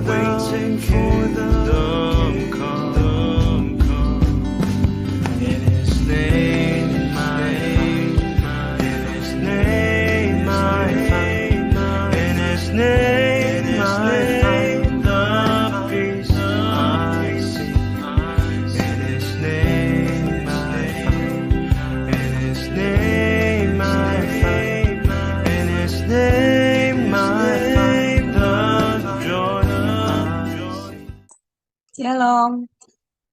waiting for the come. In His name, in His name I find, in His name I find the peace I seek. In His name I find, in His name I find, in His name I find the joy I seek. Shalom,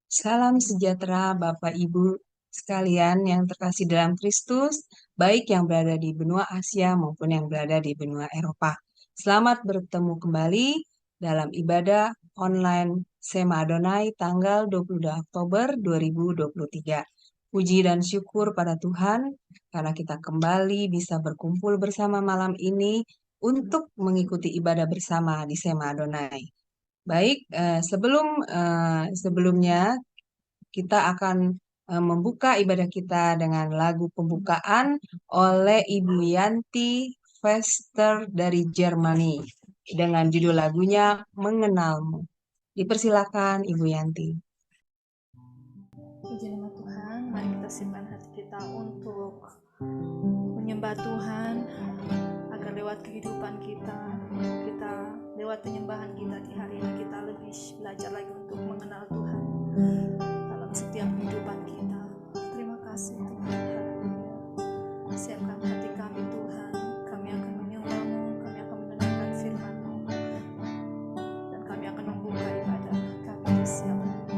salam sejahtera Bapak Ibu sekalian yang terkasih dalam Kristus, baik yang berada di benua Asia maupun yang berada di benua Eropa. Selamat bertemu kembali dalam ibadah online Sema Adonai tanggal 22 Oktober 2023. Puji dan syukur pada Tuhan karena kita kembali bisa berkumpul bersama malam ini untuk mengikuti ibadah bersama di Sema Adonai. Baik, sebelumnya kita akan membuka ibadah kita dengan lagu pembukaan oleh Ibu Yanti Vester dari Jermani dengan judul lagunya Mengenalmu. Dipersilakan Ibu Yanti. Puji nama Tuhan, mari kita simpan hati kita untuk menyembah Tuhan agar lewat kehidupan kita lewat penyembahan kita di hari ini kita lebih belajar lagi untuk mengenal Tuhan dalam setiap kehidupan kita. Terima kasih Tuhan, haleluya. Siapkan hati kami Tuhan, kami akan menyembah-Mu, kami akan mendengarkan firman-Mu, dan kami akan membuka ibadah kami di siang ini.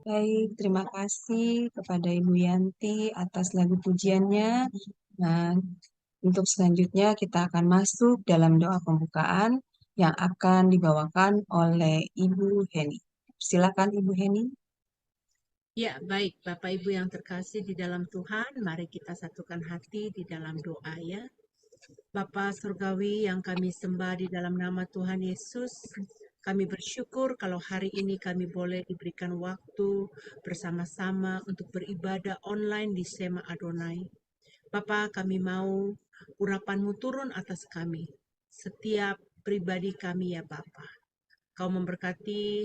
Baik, terima kasih kepada Ibu Yanti atas lagu pujiannya. Nah, untuk selanjutnya kita akan masuk dalam doa pembukaan yang akan dibawakan oleh Ibu Heni. Silakan Ibu Heni. Ya, baik Bapak Ibu yang terkasih di dalam Tuhan, mari kita satukan hati di dalam doa ya. Bapa Surgawi yang kami sembah di dalam nama Tuhan Yesus, kami bersyukur kalau hari ini kami boleh diberikan waktu bersama-sama untuk beribadah online di Sema Adonai. Bapa, kami mau urapan-Mu turun atas kami, setiap pribadi kami ya Bapa. Kau memberkati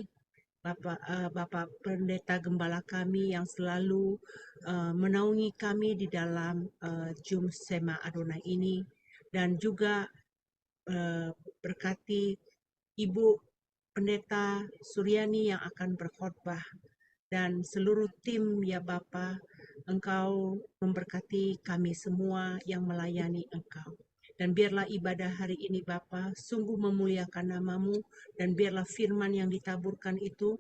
Bapak Pendeta Gembala kami yang selalu menaungi kami di dalam Jum Sema Adonai ini, dan juga berkati Ibu Pendeta Suryani yang akan berkhotbah dan seluruh tim ya Bapa. Engkau memberkati kami semua yang melayani Engkau. Dan biarlah ibadah hari ini Bapa sungguh memuliakan nama-Mu, dan biarlah firman yang ditaburkan itu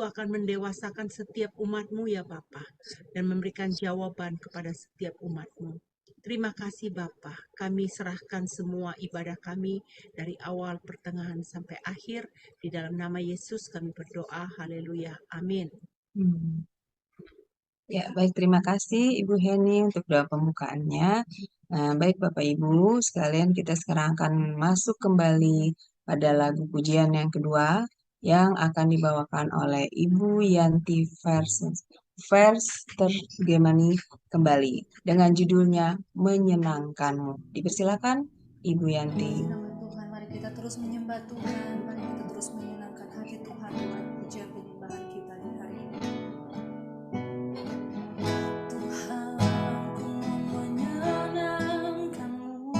akan mendewasakan setiap umat-Mu ya Bapa, dan memberikan jawaban kepada setiap umat-Mu. Terima kasih Bapa, kami serahkan semua ibadah kami dari awal, pertengahan, sampai akhir. Di dalam nama Yesus kami berdoa, haleluya, amin. Ya, baik, terima kasih Ibu Heni untuk doa pembukaannya. Nah, baik Bapak Ibu sekalian, kita sekarang akan masuk kembali pada lagu pujian yang kedua yang akan dibawakan oleh Ibu Yanti Vers tergemani kembali dengan judulnya Menyenangkanmu. Dipersilakan Ibu Yanti. Nama Tuhan, mari kita terus menyembah Tuhan, mari kita terus menyenangkan hati Tuhan dengan pujian penyembahan kita di hari ini. Tuhan, ku menyenangkan-Mu.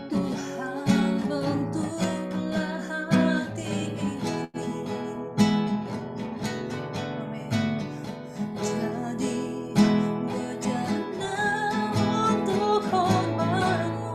Tuhan, bentuklah hati ini. Amin. Jadi bejana untuk hormat-Mu.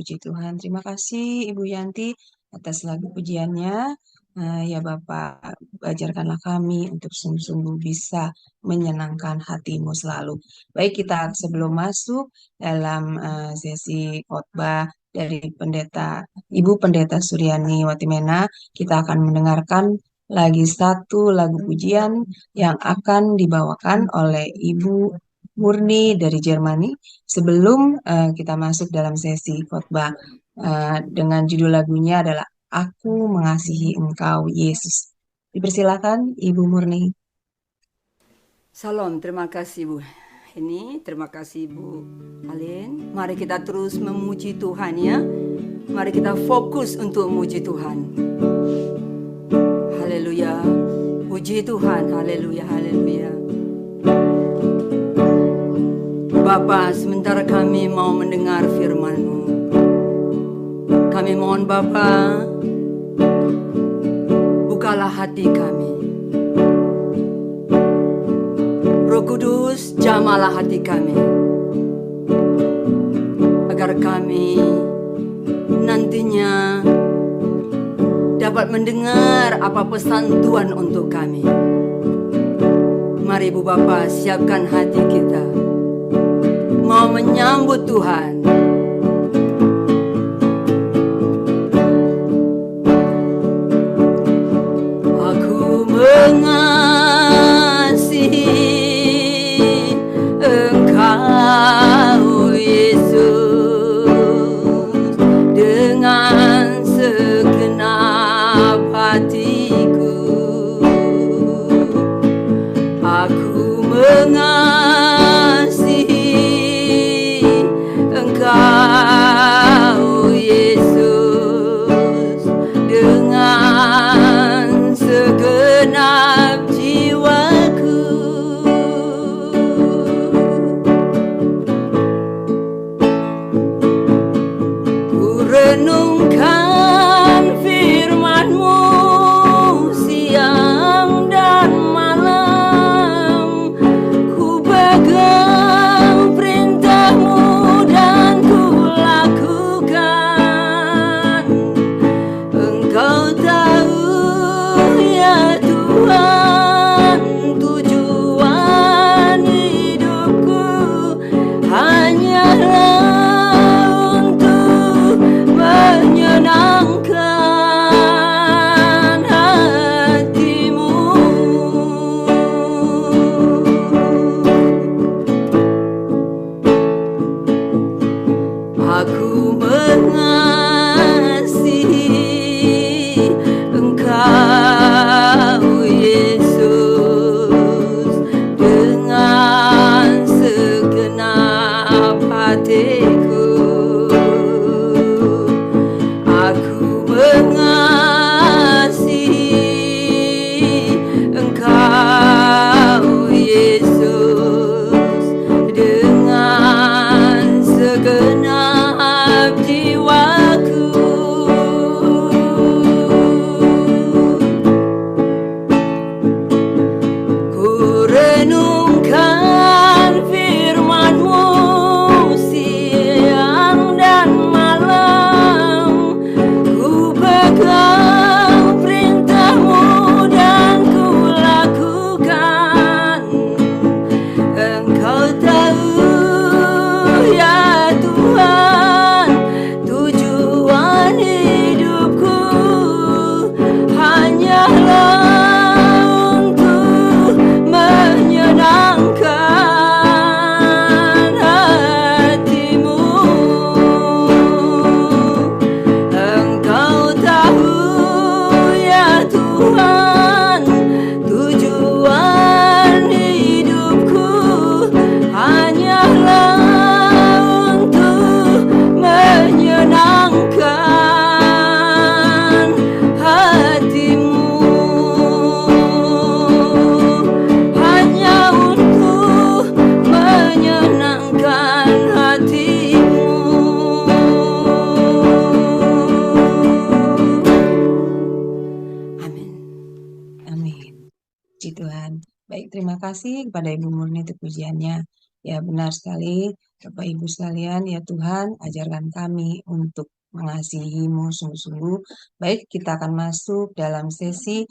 puji Tuhan. Terima kasih Ibu Yanti atas lagu pujiannya. Ya Bapak, ajarkanlah kami untuk sungguh-sungguh bisa menyenangkan hatimu selalu. Baik, kita sebelum masuk dalam sesi khotbah dari Ibu Pendeta Suryani Watimena, kita akan mendengarkan lagi satu lagu pujian yang akan dibawakan oleh Ibu Murni dari Jermani sebelum kita masuk dalam sesi khotbah. Dengan judul lagunya adalah Aku Mengasihi Engkau Yesus. Dipersilakan Ibu Murni. Salam, terima kasih Bu. Terima kasih Bu Alin. Mari kita terus memuji Tuhan ya. Mari kita fokus untuk memuji Tuhan. Haleluya. Puji Tuhan. Haleluya, haleluya. Bapa, sementara kami mau mendengar firman-Mu, kami mohon Bapa, bukalah hati kami. Roh Kudus, jamalah hati kami, agar kami nantinya dapat mendengar apa pesan Tuhan untuk kami. Mari Bu Bapa, siapkan hati kita, mau menyambut Tuhan. Aku mengasihi Engkau Yesus dengan segenap hatiku. Aku mengasihi Engkau Yesus dengan segenap jiwaku. Ku renungkan firman-Mu siang dan malam, ku pegang perintah-Mu dan ku lakukan. Engkau tahu ya Tuhan, tujuan hidupku hanyalah untuk menyenangkan hati-Mu. Aku mengasihi Engkau Yesus dengan segenap hatiku. Aku mengasihi Engkau Yesus dengan segenap jiwaku. Ku renungkan firman-Mu siang dan malam, ku pegang perintah-Mu dan ku lakukan. Engkau tahu ya Tuhan, tujuan hidupku hanyalah untuk menyenangkan hati-Mu. Engkau tahu ya Tuhan, tujuan hidupku hanyalah untuk menyenangkan hati-Mu. Hanya untuk menyenangkan hati-Mu. Amin. Amin. Puji Tuhan. Baik, terima kasih kepada Ibu Murni untuk pujiannya. Ya, benar sekali, Bapak Ibu sekalian. Ya Tuhan, ajarkan kami untuk mengasihi-Mu sungguh-sungguh. Baik, kita akan masuk dalam sesi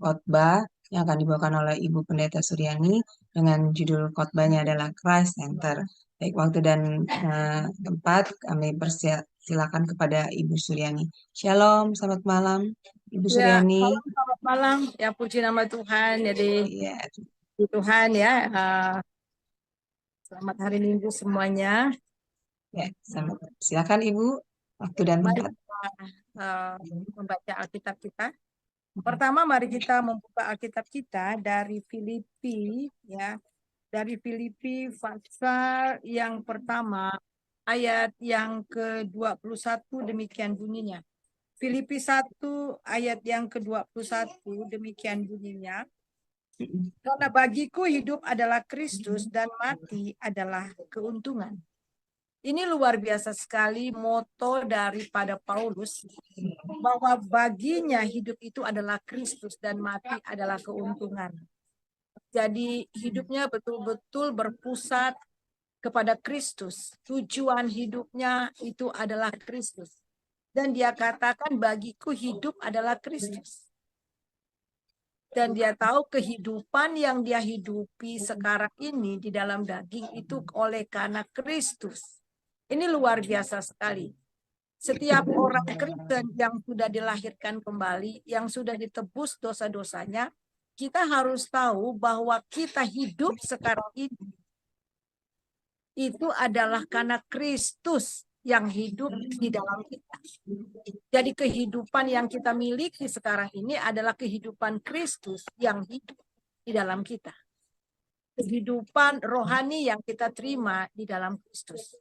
khotbah yang akan dibawakan oleh Ibu Pendeta Suryani dengan judul khotbahnya adalah Christ Center. Baik, waktu dan tempat kami persilakan kepada Ibu Suryani. Shalom, selamat malam, Ibu Ya, Suryani. selamat malam. Ya, puji nama Tuhan. Jadi, Ya, puji Tuhan ya. Selamat hari Minggu semuanya. ya, silakan Ibu, waktu dan Mari tempat. kita membaca Alkitab kita. Pertama, mari kita membuka Alkitab kita dari Filipi, ya. Dari Filipi pasal yang pertama, ayat yang ke-21, demikian bunyinya. Filipi 1 ayat yang ke-21, demikian bunyinya. Karena bagiku hidup adalah Kristus dan mati adalah keuntungan. Ini luar biasa sekali moto daripada Paulus, bahwa baginya hidup itu adalah Kristus dan mati adalah keuntungan. Jadi hidupnya betul-betul berpusat kepada Kristus. Tujuan hidupnya itu adalah Kristus. Dan dia katakan bagiku hidup adalah Kristus. Dan dia tahu kehidupan yang dia hidupi sekarang ini di dalam daging itu oleh karena Kristus. Ini luar biasa sekali. Setiap orang Kristen yang sudah dilahirkan kembali, yang sudah ditebus dosa-dosanya, kita harus tahu bahwa kita hidup sekarang ini itu adalah karena Kristus yang hidup di dalam kita. Jadi kehidupan yang kita miliki sekarang ini adalah kehidupan Kristus yang hidup di dalam kita. Kehidupan rohani yang kita terima di dalam Kristus.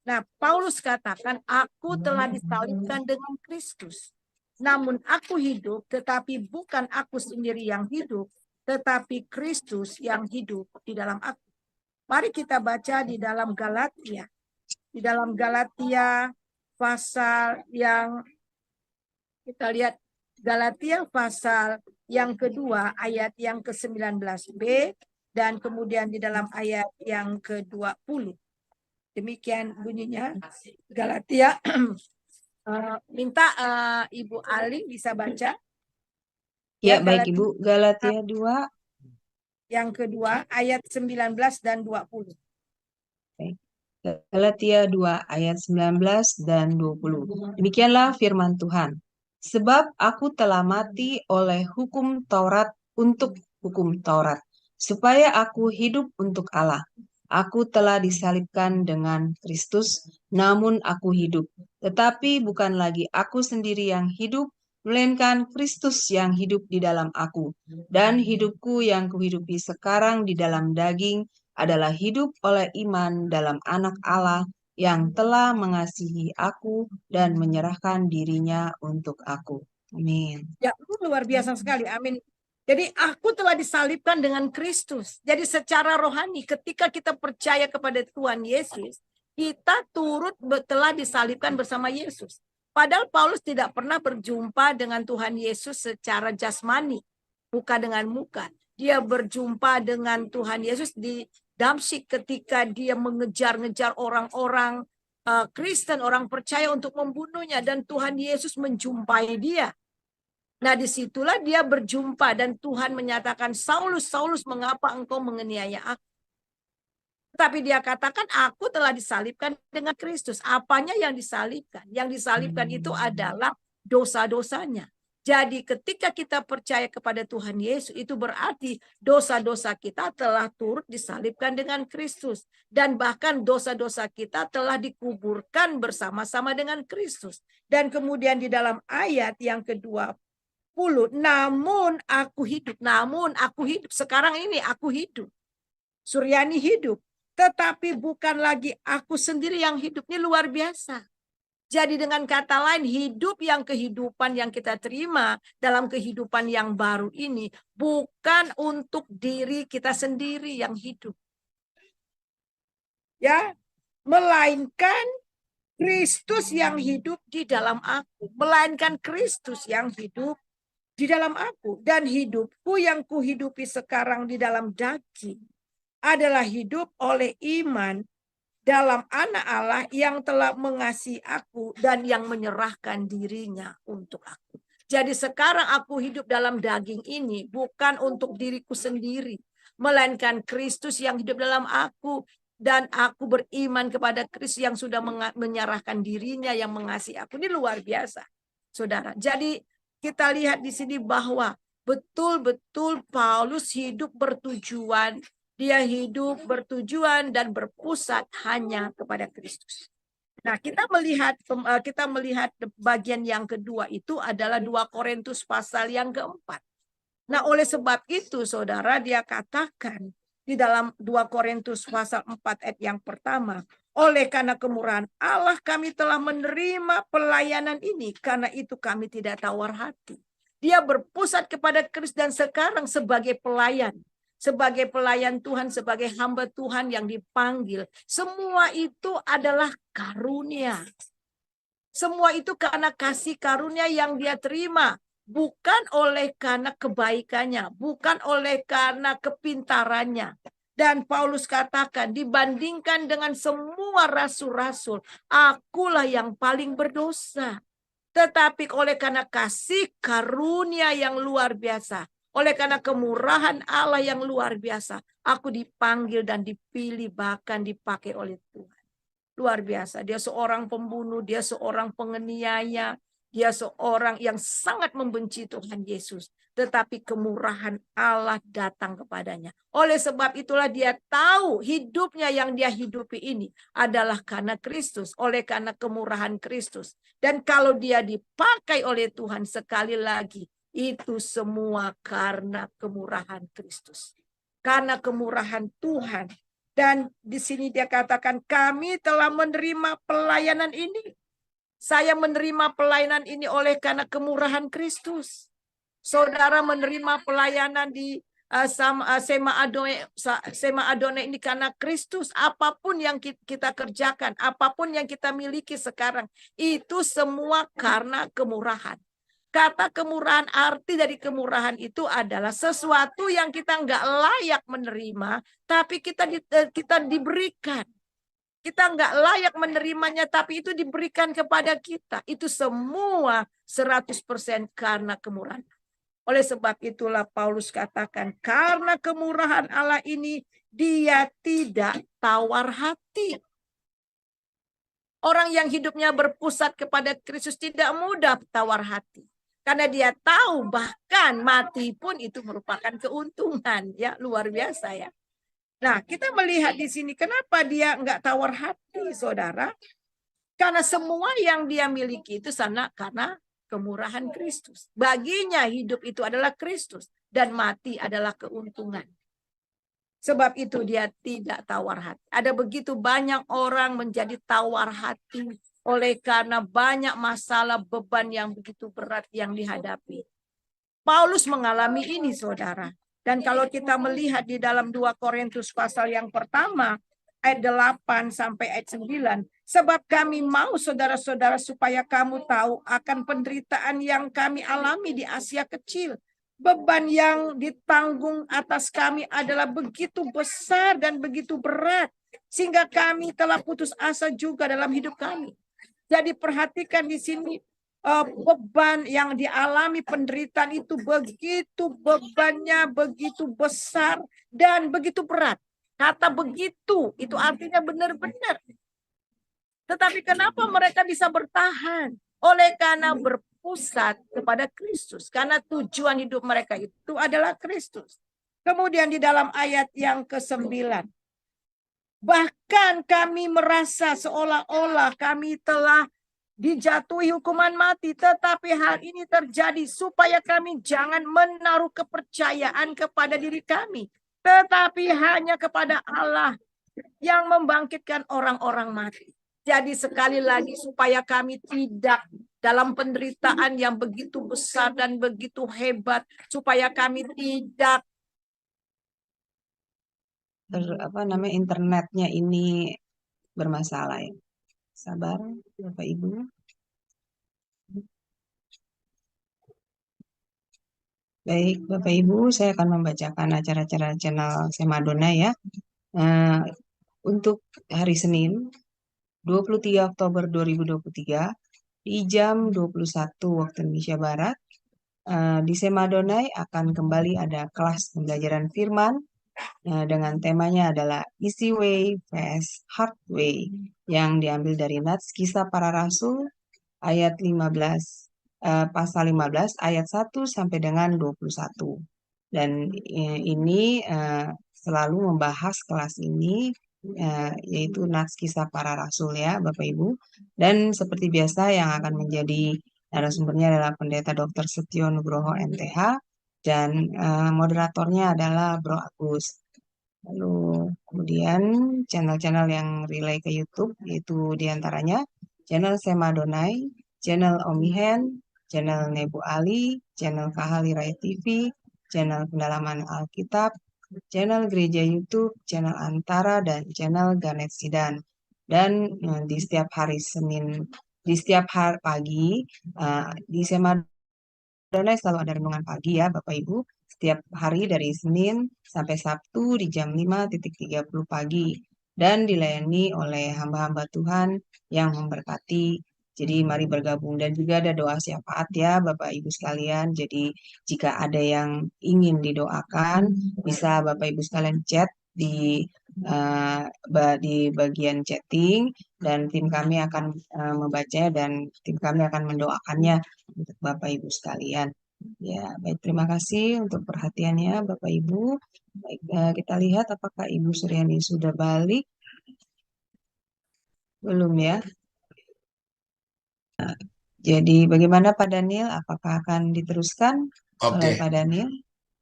Nah, Paulus katakan, aku telah disalibkan dengan Kristus. Namun aku hidup, tetapi bukan aku sendiri yang hidup, tetapi Kristus yang hidup di dalam aku. Mari kita baca di dalam Galatia. Di dalam Galatia pasal yang, kita lihat Galatia pasal yang kedua, ayat yang ke-19b, dan kemudian di dalam ayat yang ke-20. Demikian bunyinya Galatia. Minta Ibu Ali bisa baca. Ya, baik Ibu. Galatia 2. Yang kedua, ayat 19 dan 20. Galatia 2 ayat 19 dan 20. Demikianlah firman Tuhan. Sebab aku telah mati oleh hukum Taurat untuk hukum Taurat, supaya aku hidup untuk Allah. Aku telah disalibkan dengan Kristus, namun aku hidup. Tetapi bukan lagi aku sendiri yang hidup, melainkan Kristus yang hidup di dalam aku. Dan hidupku yang kuhidupi sekarang di dalam daging adalah hidup oleh iman dalam Anak Allah yang telah mengasihi aku dan menyerahkan dirinya untuk aku. Amin. Ya, itu luar biasa sekali. Amin. Jadi aku telah disalibkan dengan Kristus. Jadi secara rohani ketika kita percaya kepada Tuhan Yesus, kita turut telah disalibkan bersama Yesus. Padahal Paulus tidak pernah berjumpa dengan Tuhan Yesus secara jasmani, muka dengan muka. Dia berjumpa dengan Tuhan Yesus di Damsyik ketika dia mengejar-ngejar orang-orang Kristen, orang percaya untuk membunuhnya, dan Tuhan Yesus menjumpai dia. Nah, disitulah dia berjumpa dan Tuhan menyatakan, Saulus, Saulus, mengapa engkau menganiaya aku? Tapi dia katakan, aku telah disalibkan dengan Kristus. Apanya yang disalibkan? Yang disalibkan itu adalah dosa-dosanya. Jadi ketika kita percaya kepada Tuhan Yesus, itu berarti dosa-dosa kita telah turut disalibkan dengan Kristus. Dan bahkan dosa-dosa kita telah dikuburkan bersama-sama dengan Kristus. Dan kemudian di dalam ayat yang kedua, namun aku hidup, sekarang ini aku hidup. Suryani hidup, tetapi bukan lagi aku sendiri yang hidup. Ini luar biasa. Jadi dengan kata lain, hidup yang kehidupan yang kita terima dalam kehidupan yang baru ini bukan untuk diri kita sendiri yang hidup. Ya, melainkan Kristus yang hidup di dalam aku, melainkan Kristus yang hidup di dalam aku, dan hidupku yang kuhidupi sekarang di dalam daging adalah hidup oleh iman dalam anak Allah yang telah mengasihi aku dan yang menyerahkan dirinya untuk aku. Jadi sekarang aku hidup dalam daging ini bukan untuk diriku sendiri, melainkan Kristus yang hidup dalam aku. Dan aku beriman kepada Kristus yang sudah menyerahkan dirinya, yang mengasihi aku. Ini luar biasa, saudara. Jadi kita lihat di sini bahwa betul-betul Paulus hidup bertujuan. Dia hidup bertujuan dan berpusat hanya kepada Kristus. Nah, kita melihat bagian yang kedua itu adalah 2 Korintus pasal yang keempat. Nah, oleh sebab itu, saudara, dia katakan di dalam 2 Korintus pasal 4 ayat yang pertama, oleh karena kemurahan Allah kami telah menerima pelayanan ini, karena itu kami tidak tawar hati. Dia berpusat kepada Kristus dan sekarang sebagai pelayan Tuhan, sebagai hamba Tuhan yang dipanggil. Semua itu adalah karunia. Semua itu karena kasih karunia yang dia terima. Bukan oleh karena kebaikannya, bukan oleh karena kepintarannya. Dan Paulus katakan, dibandingkan dengan semua rasul-rasul, akulah yang paling berdosa. Tetapi oleh karena kasih karunia yang luar biasa, oleh karena kemurahan Allah yang luar biasa, aku dipanggil dan dipilih, bahkan dipakai oleh Tuhan. Luar biasa, dia seorang pembunuh, dia seorang penganiaya, dia seorang yang sangat membenci Tuhan Yesus. Tetapi kemurahan Allah datang kepadanya. Oleh sebab itulah dia tahu hidupnya yang dia hidupi ini adalah karena Kristus. Oleh karena kemurahan Kristus. Dan kalau dia dipakai oleh Tuhan, sekali lagi, itu semua karena kemurahan Kristus. Karena kemurahan Tuhan. Dan di sini dia katakan, kami telah menerima pelayanan ini. Saya menerima pelayanan ini oleh karena kemurahan Kristus. Saudara menerima pelayanan di Sema Adone ini karena Kristus. Apapun yang kita kerjakan, apapun yang kita miliki sekarang, itu semua karena kemurahan. Kata kemurahan, arti dari kemurahan itu adalah sesuatu yang kita nggak layak menerima, tapi kita diberikan. Kita nggak layak menerimanya, tapi itu diberikan kepada kita. Itu semua 100% karena kemurahan. Oleh sebab itulah Paulus katakan, karena kemurahan Allah ini, dia tidak tawar hati. Orang yang hidupnya berpusat kepada Kristus tidak mudah tawar hati. Karena dia tahu bahkan mati pun itu merupakan keuntungan. Ya, luar biasa ya. Nah, kita melihat di sini kenapa dia enggak tawar hati, saudara? Karena semua yang dia miliki itu karena kemurahan Kristus. Baginya hidup itu adalah Kristus dan mati adalah keuntungan. Sebab itu dia tidak tawar hati. Ada begitu banyak orang menjadi tawar hati oleh karena banyak masalah, beban yang begitu berat yang dihadapi. Paulus mengalami ini, saudara. Dan kalau kita melihat di dalam 2 Korintus pasal yang pertama, ayat 8 sampai ayat 9. Sebab kami mau saudara-saudara supaya kamu tahu akan penderitaan yang kami alami di Asia Kecil. Beban yang ditanggung atas kami adalah begitu besar dan begitu berat. Sehingga kami telah putus asa juga dalam hidup kami. Jadi perhatikan di sini. Beban yang dialami, penderitaan itu begitu bebannya begitu besar dan begitu berat. Kata begitu itu artinya benar-benar. Tetapi kenapa mereka bisa bertahan? Oleh karena berpusat kepada Kristus. Karena tujuan hidup mereka itu adalah Kristus. Kemudian di dalam ayat yang ke-9. Bahkan kami merasa seolah-olah kami telah dijatuhi hukuman mati, tetapi hal ini terjadi supaya kami jangan menaruh kepercayaan kepada diri kami, tetapi hanya kepada Allah yang membangkitkan orang-orang mati. Jadi sekali lagi supaya kami tidak dalam penderitaan yang begitu besar dan begitu hebat, supaya kami tidak internetnya ini bermasalah ya. Sabar, Bapak Ibu. Baik, Bapak Ibu, saya akan membacakan acara-acara channel Sema Adonai ya. Nah, untuk hari Senin 23 Oktober 2023 di jam 21 waktu Indonesia Barat, di Sema Donai akan kembali ada kelas pembelajaran firman dengan temanya adalah Easy Way vs Hard Way yang diambil dari Nats Kisah Para Rasul ayat 15 pasal 15 ayat 1 sampai dengan 21. Dan ini selalu membahas kelas ini yaitu Nats Kisah Para Rasul ya Bapak Ibu. Dan seperti biasa yang akan menjadi narasumbernya adalah Pendeta Dr. Setio Nugroho MTH dan moderatornya adalah Bro Agus. Lalu kemudian channel-channel yang relay ke YouTube yaitu diantaranya channel Sema Donai, channel Omihen, channel Nebu Ali, channel Kahali Raya TV, channel Pendalaman Alkitab, channel Gereja YouTube, channel Antara, dan channel Ganet Sidan. Dan di setiap hari Senin, di setiap hari pagi di Sema Donai selalu ada renungan pagi ya Bapak Ibu. Setiap hari dari Senin sampai Sabtu di jam 5.30 pagi. Dan dilayani oleh hamba-hamba Tuhan yang memberkati. Jadi mari bergabung. Dan juga ada doa syafaat ya Bapak Ibu sekalian. Jadi jika ada yang ingin didoakan, bisa Bapak Ibu sekalian chat di bagian chatting. Dan tim kami akan membacanya dan tim kami akan mendoakannya untuk Bapak Ibu sekalian. Ya, baik, terima kasih untuk perhatiannya Bapak Ibu. Baik, kita lihat apakah Ibu Suryani sudah balik. Belum ya. Jadi bagaimana Pak Daniel? Apakah akan diteruskan oleh Pak Daniel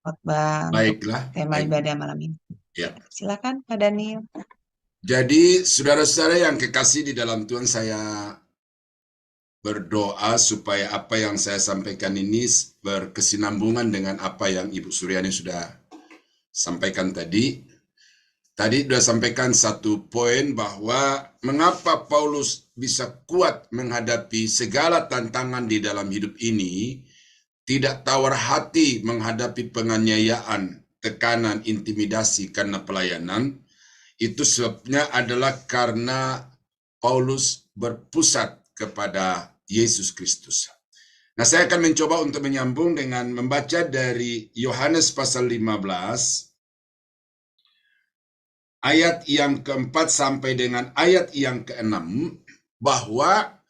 khotbah untuk tema ibadah malam ini? Ya. Silakan Pak Daniel. Jadi saudara-saudara yang kekasih di dalam Tuhan, saya berdoa supaya apa yang saya sampaikan ini berkesinambungan dengan apa yang Ibu Suryani sudah sampaikan tadi. Tadi sudah sampaikan satu poin bahwa mengapa Paulus bisa kuat menghadapi segala tantangan di dalam hidup ini, tidak tawar hati menghadapi penganiayaan, tekanan, intimidasi karena pelayanan. Itu sebabnya adalah karena Paulus berpusat kepada Yesus Kristus. Nah, saya akan mencoba untuk menyambung dengan membaca dari Yohanes pasal 15, ayat yang keempat sampai dengan ayat yang keenam, bahwa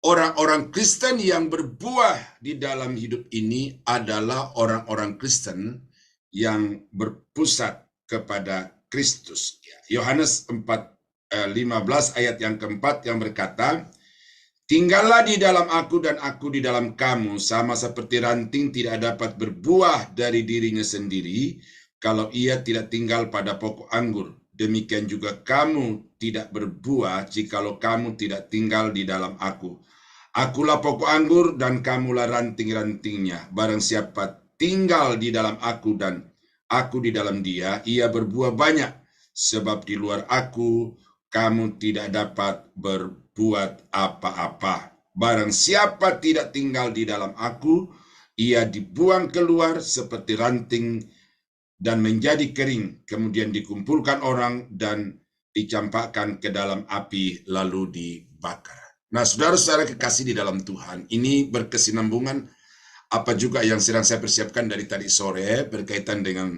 orang-orang Kristen yang berbuah di dalam hidup ini adalah orang-orang Kristen yang berpusat kepada Kristus. Yohanes 15 ayat yang keempat yang berkata, "Tinggallah di dalam aku dan aku di dalam kamu, sama seperti ranting tidak dapat berbuah dari dirinya sendiri kalau ia tidak tinggal pada pokok anggur. Demikian juga kamu tidak berbuah jikalau kamu tidak tinggal di dalam aku. Akulah pokok anggur dan kamulah ranting-rantingnya. Barang siapa tinggal di dalam aku dan aku di dalam dia, ia berbuah banyak. Sebab di luar aku, kamu tidak dapat berbuat apa-apa. Barang siapa tidak tinggal di dalam aku, ia dibuang keluar seperti ranting dan menjadi kering, kemudian dikumpulkan orang dan dicampakkan ke dalam api lalu dibakar." Nah, saudara-saudara kekasih di dalam Tuhan, ini berkesinambungan apa juga yang sedang saya persiapkan dari tadi sore berkaitan dengan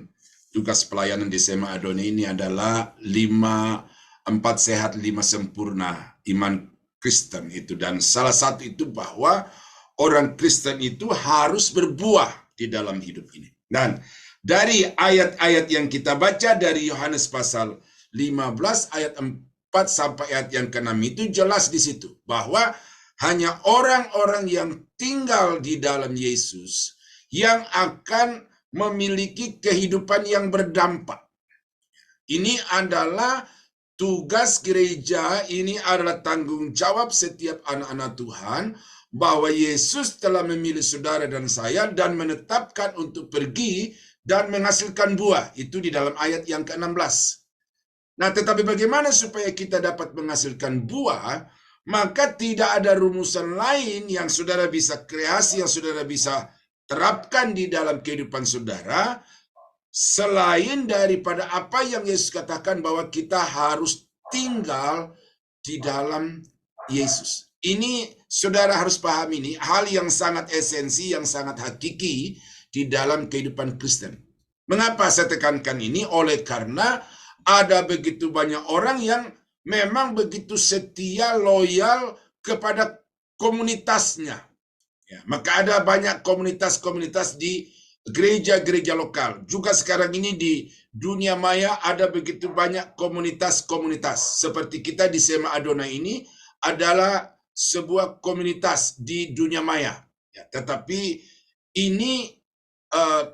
tugas pelayanan di Sema Adonai. Ini adalah 4 sehat 5 sempurna iman Kristen itu, dan salah satu itu bahwa orang Kristen itu harus berbuah di dalam hidup ini. Dan dari ayat-ayat yang kita baca dari Yohanes pasal 15 ayat 4 sampai ayat yang ke-6 itu jelas di situ bahwa hanya orang-orang yang tinggal di dalam Yesus yang akan memiliki kehidupan yang berdampak. Ini adalah tugas gereja, ini adalah tanggung jawab setiap anak-anak Tuhan, bahwa Yesus telah memilih saudara dan saya dan menetapkan untuk pergi dan menghasilkan buah. Itu di dalam ayat yang ke-16. Nah, tetapi bagaimana supaya kita dapat menghasilkan buah? Maka tidak ada rumusan lain yang saudara bisa kreasi, yang saudara bisa terapkan di dalam kehidupan saudara, selain daripada apa yang Yesus katakan bahwa kita harus tinggal di dalam Yesus. Ini saudara harus paham, ini hal yang sangat esensi, yang sangat hakiki di dalam kehidupan Kristen. Mengapa saya tekankan ini? Oleh karena ada begitu banyak orang yang memang begitu setia, loyal kepada komunitasnya. Ya, maka ada banyak komunitas-komunitas di gereja-gereja lokal. Juga sekarang ini di dunia maya ada begitu banyak komunitas-komunitas. Seperti kita di Sema Adonai ini adalah sebuah komunitas di dunia maya. Ya, tetapi ini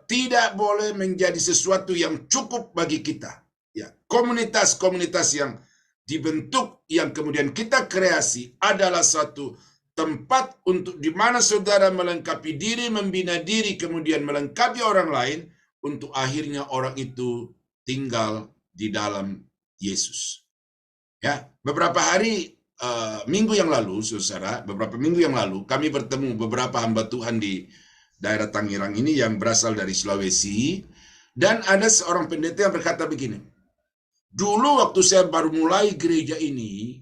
tidak boleh menjadi sesuatu yang cukup bagi kita. Ya, komunitas-komunitas yang dibentuk, yang kemudian kita kreasi adalah satu tempat untuk di mana saudara melengkapi diri, membina diri, kemudian melengkapi orang lain, untuk akhirnya orang itu tinggal di dalam Yesus. Ya, beberapa hari minggu yang lalu, saudara, beberapa minggu yang lalu kami bertemu beberapa hamba Tuhan di daerah Tangerang ini yang berasal dari Sulawesi, dan ada seorang pendeta yang berkata begini, dulu waktu saya baru mulai gereja ini,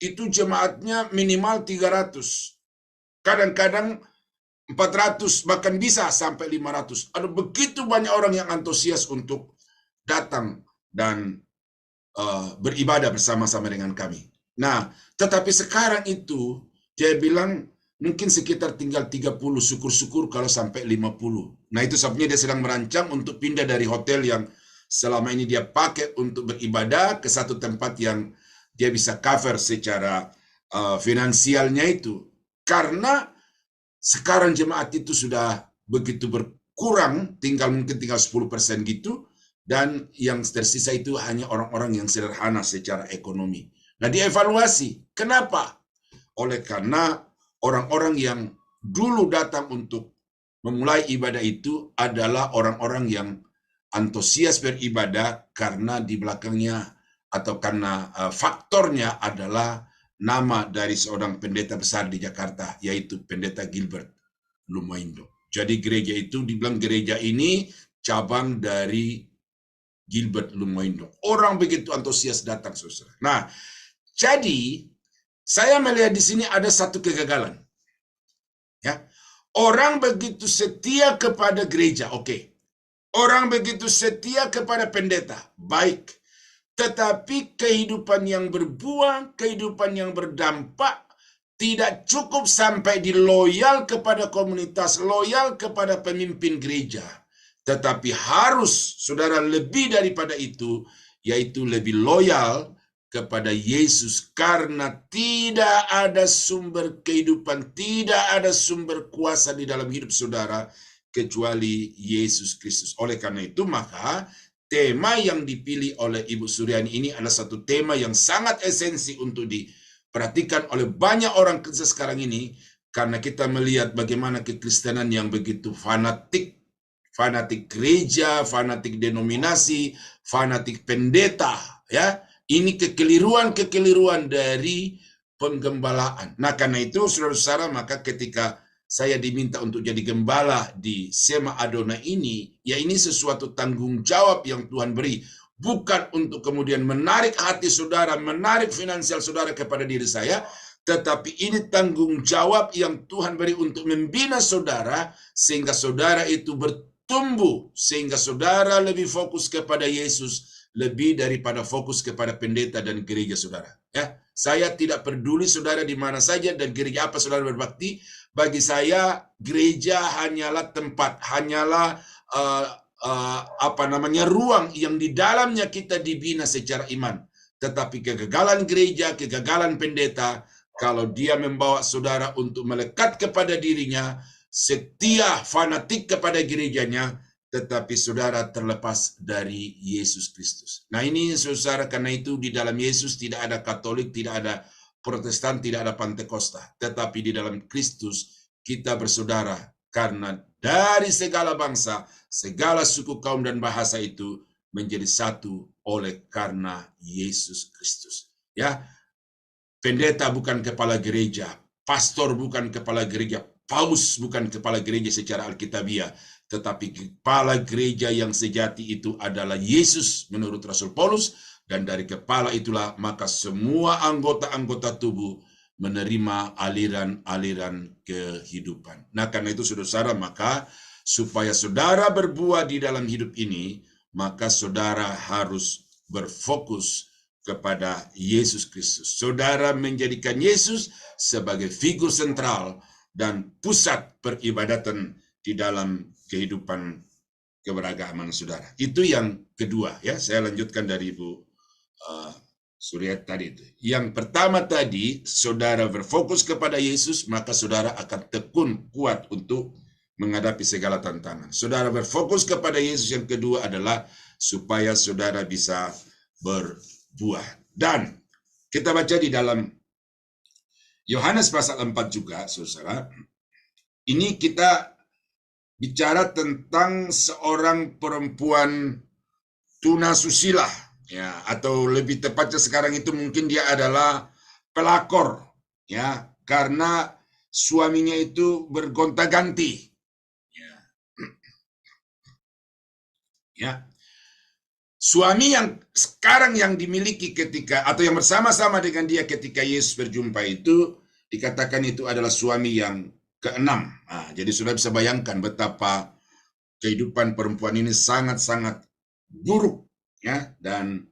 itu jemaatnya minimal 300. Kadang-kadang 400, bahkan bisa sampai 500. Ada begitu banyak orang yang antusias untuk datang dan beribadah bersama-sama dengan kami. Nah, tetapi sekarang itu, dia bilang mungkin sekitar tinggal 30, syukur-syukur kalau sampai 50. Nah, itu sebabnya dia sedang merancang untuk pindah dari hotel yang selama ini dia pakai untuk beribadah ke satu tempat yang dia bisa cover secara finansialnya itu. Karena sekarang jemaat itu sudah begitu berkurang, mungkin tinggal 10% gitu, dan yang tersisa itu hanya orang-orang yang sederhana secara ekonomi. Nah, dievaluasi. Kenapa? Oleh karena orang-orang yang dulu datang untuk memulai ibadah itu adalah orang-orang yang antusias beribadah karena di belakangnya atau karena faktornya adalah nama dari seorang pendeta besar di Jakarta, yaitu Pendeta Gilbert Lumaindo. Jadi gereja itu dibilang gereja ini cabang dari Gilbert Lumaindo. Orang begitu antusias datang, saudara. Nah, jadi saya melihat di sini ada satu kegagalan. Ya, orang begitu setia kepada gereja, oke. Orang begitu setia kepada pendeta, baik. Tetapi kehidupan yang berbuah, kehidupan yang berdampak, tidak cukup sampai di loyal kepada komunitas, loyal kepada pemimpin gereja. Tetapi harus, saudara, lebih daripada itu, yaitu lebih loyal kepada Yesus. Karena tidak ada sumber kehidupan, tidak ada sumber kuasa di dalam hidup saudara, kecuali Yesus Kristus. Oleh karena itu, maka tema yang dipilih oleh Ibu Suryani ini adalah satu tema yang sangat esensi untuk diperhatikan oleh banyak orang Kristen sekarang ini, karena kita melihat bagaimana kekristenan yang begitu fanatik gereja, fanatik denominasi, fanatik pendeta, ya. Ini kekeliruan dari penggembalaan. Nah, karena itu saudara-saudara, maka ketika saya diminta untuk jadi gembala di Sema Adonai ini, ya ini sesuatu tanggung jawab yang Tuhan beri. Bukan untuk kemudian menarik hati saudara, menarik finansial saudara kepada diri saya, tetapi ini tanggung jawab yang Tuhan beri untuk membina saudara, sehingga saudara itu bertumbuh, sehingga saudara lebih fokus kepada Yesus, lebih daripada fokus kepada pendeta dan gereja saudara. Ya, saya tidak peduli saudara di mana saja dan gereja apa saudara berbakti. Bagi saya gereja hanyalah tempat, hanyalah ruang yang di dalamnya kita dibina secara iman. Tetapi kegagalan gereja, kegagalan pendeta, kalau dia membawa saudara untuk melekat kepada dirinya, setia fanatik kepada gerejanya, tetapi saudara terlepas dari Yesus Kristus. Nah, ini saudara, karena itu di dalam Yesus tidak ada Katolik, tidak ada Protestan, tidak ada Pantekosta, tetapi di dalam Kristus kita bersaudara, karena dari segala bangsa, segala suku, kaum, dan bahasa itu menjadi satu oleh karena Yesus Kristus. Ya, pendeta bukan kepala gereja, pastor bukan kepala gereja, paus bukan kepala gereja secara alkitabiah, tetapi kepala gereja yang sejati itu adalah Yesus menurut Rasul Paulus, dan dari kepala itulah maka semua anggota-anggota tubuh menerima aliran-aliran kehidupan. Nah, karena itu saudara, maka supaya saudara berbuah di dalam hidup ini, maka saudara harus berfokus kepada Yesus Kristus. Saudara menjadikan Yesus sebagai figur sentral dan pusat peribadatan di dalam kehidupan keberagaman saudara. Itu yang kedua ya. Saya lanjutkan dari Ibu Suryat tadi itu. Yang pertama tadi, saudara berfokus kepada Yesus, maka saudara akan tekun kuat untuk menghadapi segala tantangan. Saudara berfokus kepada Yesus, yang kedua adalah supaya saudara bisa berbuah. Dan kita baca di dalam Yohanes pasal 4 juga, saudara. Ini kita bicara tentang seorang perempuan tunasusila, ya, atau lebih tepatnya sekarang itu mungkin dia adalah pelakor, ya, karena suaminya itu bergonta-ganti. Ya. Suami yang sekarang yang dimiliki ketika atau yang bersama-sama dengan dia ketika Yesus berjumpa itu dikatakan itu adalah suami yang keenam. Nah, jadi sudah bisa bayangkan betapa kehidupan perempuan ini sangat-sangat buruk, ya, dan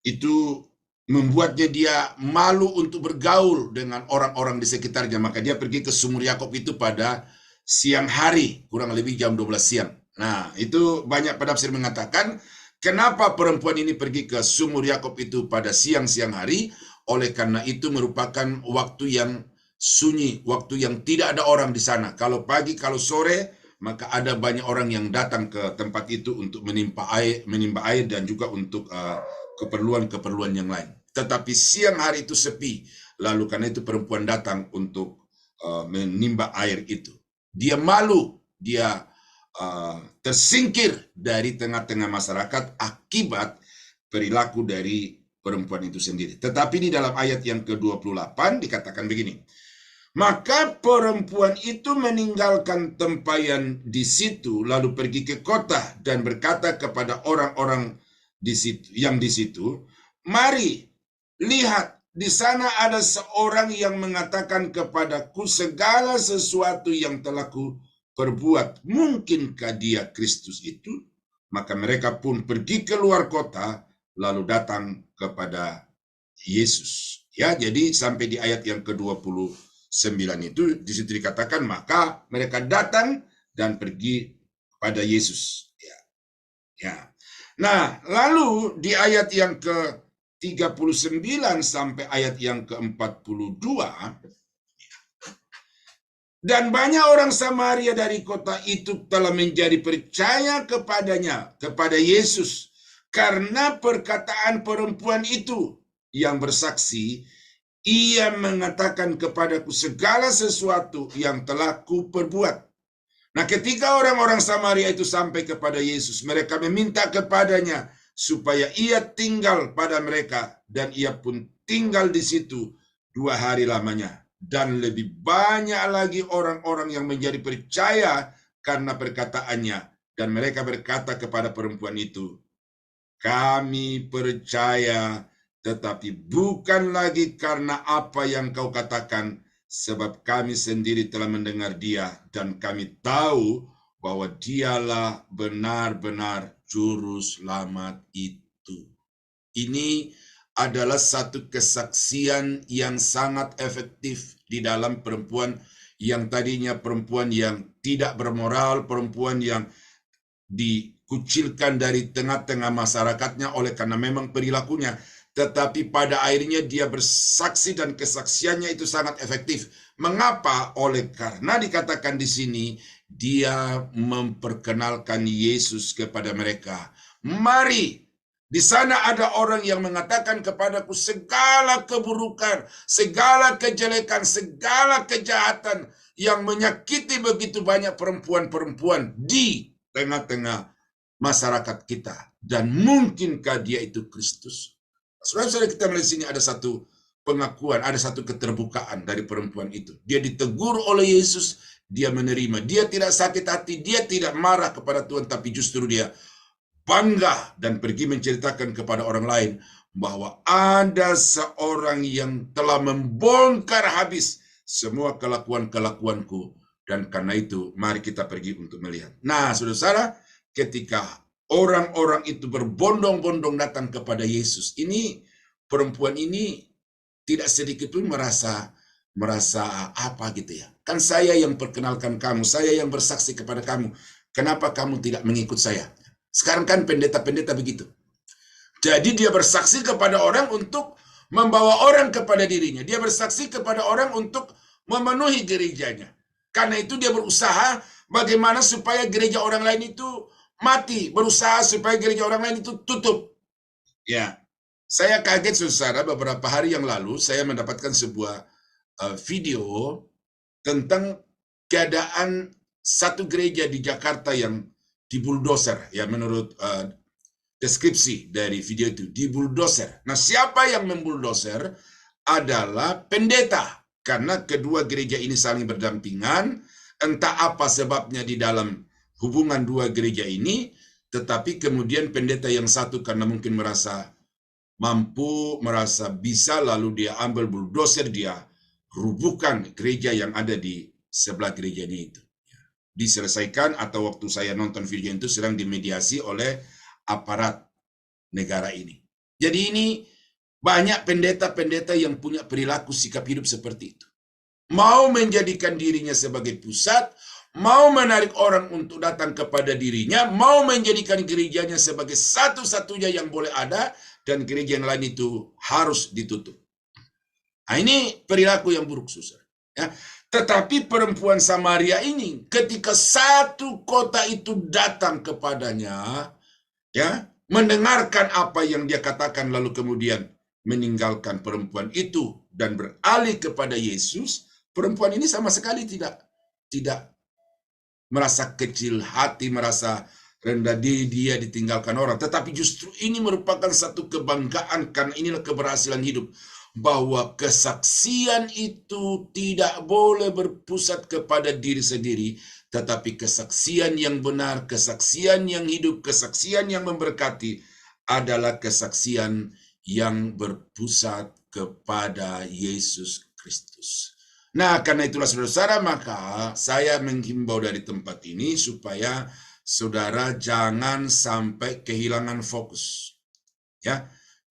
itu membuatnya dia malu untuk bergaul dengan orang-orang di sekitarnya. Maka dia pergi ke sumur Yakob itu pada siang hari, kurang lebih jam 12 siang. Nah, itu banyak penafsir mengatakan, kenapa perempuan ini pergi ke sumur Yakob itu pada siang-siang hari? Oleh karena itu merupakan waktu yang sunyi, waktu yang tidak ada orang di sana. Kalau pagi, kalau sore, maka ada banyak orang yang datang ke tempat itu untuk menimba air dan juga untuk keperluan-keperluan yang lain. Tetapi siang hari itu sepi. Lalu karena itu perempuan datang untuk menimba air itu. Dia malu, dia tersingkir dari tengah-tengah masyarakat akibat perilaku dari perempuan itu sendiri. Tetapi di dalam ayat yang ke-28 dikatakan begini. Maka perempuan itu meninggalkan tempayan di situ, lalu pergi ke kota dan berkata kepada orang-orang di situ, mari, lihat, di sana ada seorang yang mengatakan kepadaku segala sesuatu yang telah ku perbuat. Mungkinkah dia Kristus itu? Maka mereka pun pergi keluar kota, lalu datang kepada Yesus. Ya, jadi sampai di ayat yang ke-29 itu, di situ dikatakan, maka mereka datang dan pergi kepada Yesus. Ya. Nah, lalu di ayat yang ke-39 sampai ayat yang ke-42, dan banyak orang Samaria dari kota itu telah menjadi percaya kepadanya, kepada Yesus, karena perkataan perempuan itu yang bersaksi, ia mengatakan kepadaku segala sesuatu yang telah kuperbuat. Nah, ketika orang-orang Samaria itu sampai kepada Yesus, mereka meminta kepadanya supaya ia tinggal pada mereka, dan ia pun tinggal di situ 2 hari lamanya. Dan lebih banyak lagi orang-orang yang menjadi percaya karena perkataannya. Dan mereka berkata kepada perempuan itu, kami percaya, tetapi bukan lagi karena apa yang kau katakan, sebab kami sendiri telah mendengar dia, dan kami tahu bahwa dialah benar-benar juru selamat itu. Ini adalah satu kesaksian yang sangat efektif di dalam perempuan yang tadinya perempuan yang tidak bermoral, perempuan yang dikucilkan dari tengah-tengah masyarakatnya oleh karena memang perilakunya. Tetapi pada akhirnya dia bersaksi dan kesaksiannya itu sangat efektif. Mengapa? Oleh karena dikatakan di sini dia memperkenalkan Yesus kepada mereka. Mari, di sana ada orang yang mengatakan kepadaku segala keburukan, segala kejelekan, segala kejahatan yang menyakiti begitu banyak perempuan-perempuan di tengah-tengah masyarakat kita. Dan mungkinkah dia itu Kristus? Saudara-saudara, kita melihat sini ada satu pengakuan, ada satu keterbukaan dari perempuan itu. Dia ditegur oleh Yesus, dia menerima. Dia tidak sakit hati, dia tidak marah kepada Tuhan, tapi justru dia bangga dan pergi menceritakan kepada orang lain bahwa ada seorang yang telah membongkar habis semua kelakuan-kelakuanku, dan karena itu mari kita pergi untuk melihat. Nah, saudara-saudara, ketika orang-orang itu berbondong-bondong datang kepada Yesus, ini perempuan ini tidak sedikit pun merasa apa gitu ya. Kan saya yang perkenalkan kamu, saya yang bersaksi kepada kamu. Kenapa kamu tidak mengikut saya? Sekarang kan pendeta-pendeta begitu. Jadi dia bersaksi kepada orang untuk membawa orang kepada dirinya. Dia bersaksi kepada orang untuk memenuhi gerejanya. Karena itu dia berusaha bagaimana supaya gereja orang lain itu mati. Berusaha supaya gereja orang lain itu tutup. Ya, saya kaget saudara, beberapa hari yang lalu saya mendapatkan sebuah video tentang keadaan satu gereja di Jakarta yang dibuldoser, ya menurut deskripsi dari video itu, dibuldoser. Nah, siapa yang membuldoser adalah pendeta, karena kedua gereja ini saling berdampingan. Entah apa sebabnya di dalam hubungan dua gereja ini, tetapi kemudian pendeta yang satu karena mungkin merasa mampu, merasa bisa, lalu dia ambil bulldozer, dia rubuhkan gereja yang ada di sebelah gerejanya itu. Diselesaikan, atau waktu saya nonton video itu sedang dimediasi oleh aparat negara ini. Jadi ini banyak pendeta-pendeta yang punya perilaku sikap hidup seperti itu. Mau menjadikan dirinya sebagai pusat, mau menarik orang untuk datang kepada dirinya, mau menjadikan gerejanya sebagai satu-satunya yang boleh ada, dan gereja yang lain itu harus ditutup. Nah, ini perilaku yang buruk, saudara. Ya. Tetapi perempuan Samaria ini, ketika satu kota itu datang kepadanya, ya, mendengarkan apa yang dia katakan, lalu kemudian meninggalkan perempuan itu dan beralih kepada Yesus, perempuan ini sama sekali tidak merasa kecil hati, merasa rendah diri dia ditinggalkan orang. Tetapi justru ini merupakan satu kebanggaan, karena inilah keberhasilan hidup. Bahwa kesaksian itu tidak boleh berpusat kepada diri sendiri, tetapi kesaksian yang benar, kesaksian yang hidup, kesaksian yang memberkati adalah kesaksian yang berpusat kepada Yesus Kristus. Nah, karena itulah saudara-saudara, maka saya menghimbau dari tempat ini supaya saudara jangan sampai kehilangan fokus. Ya,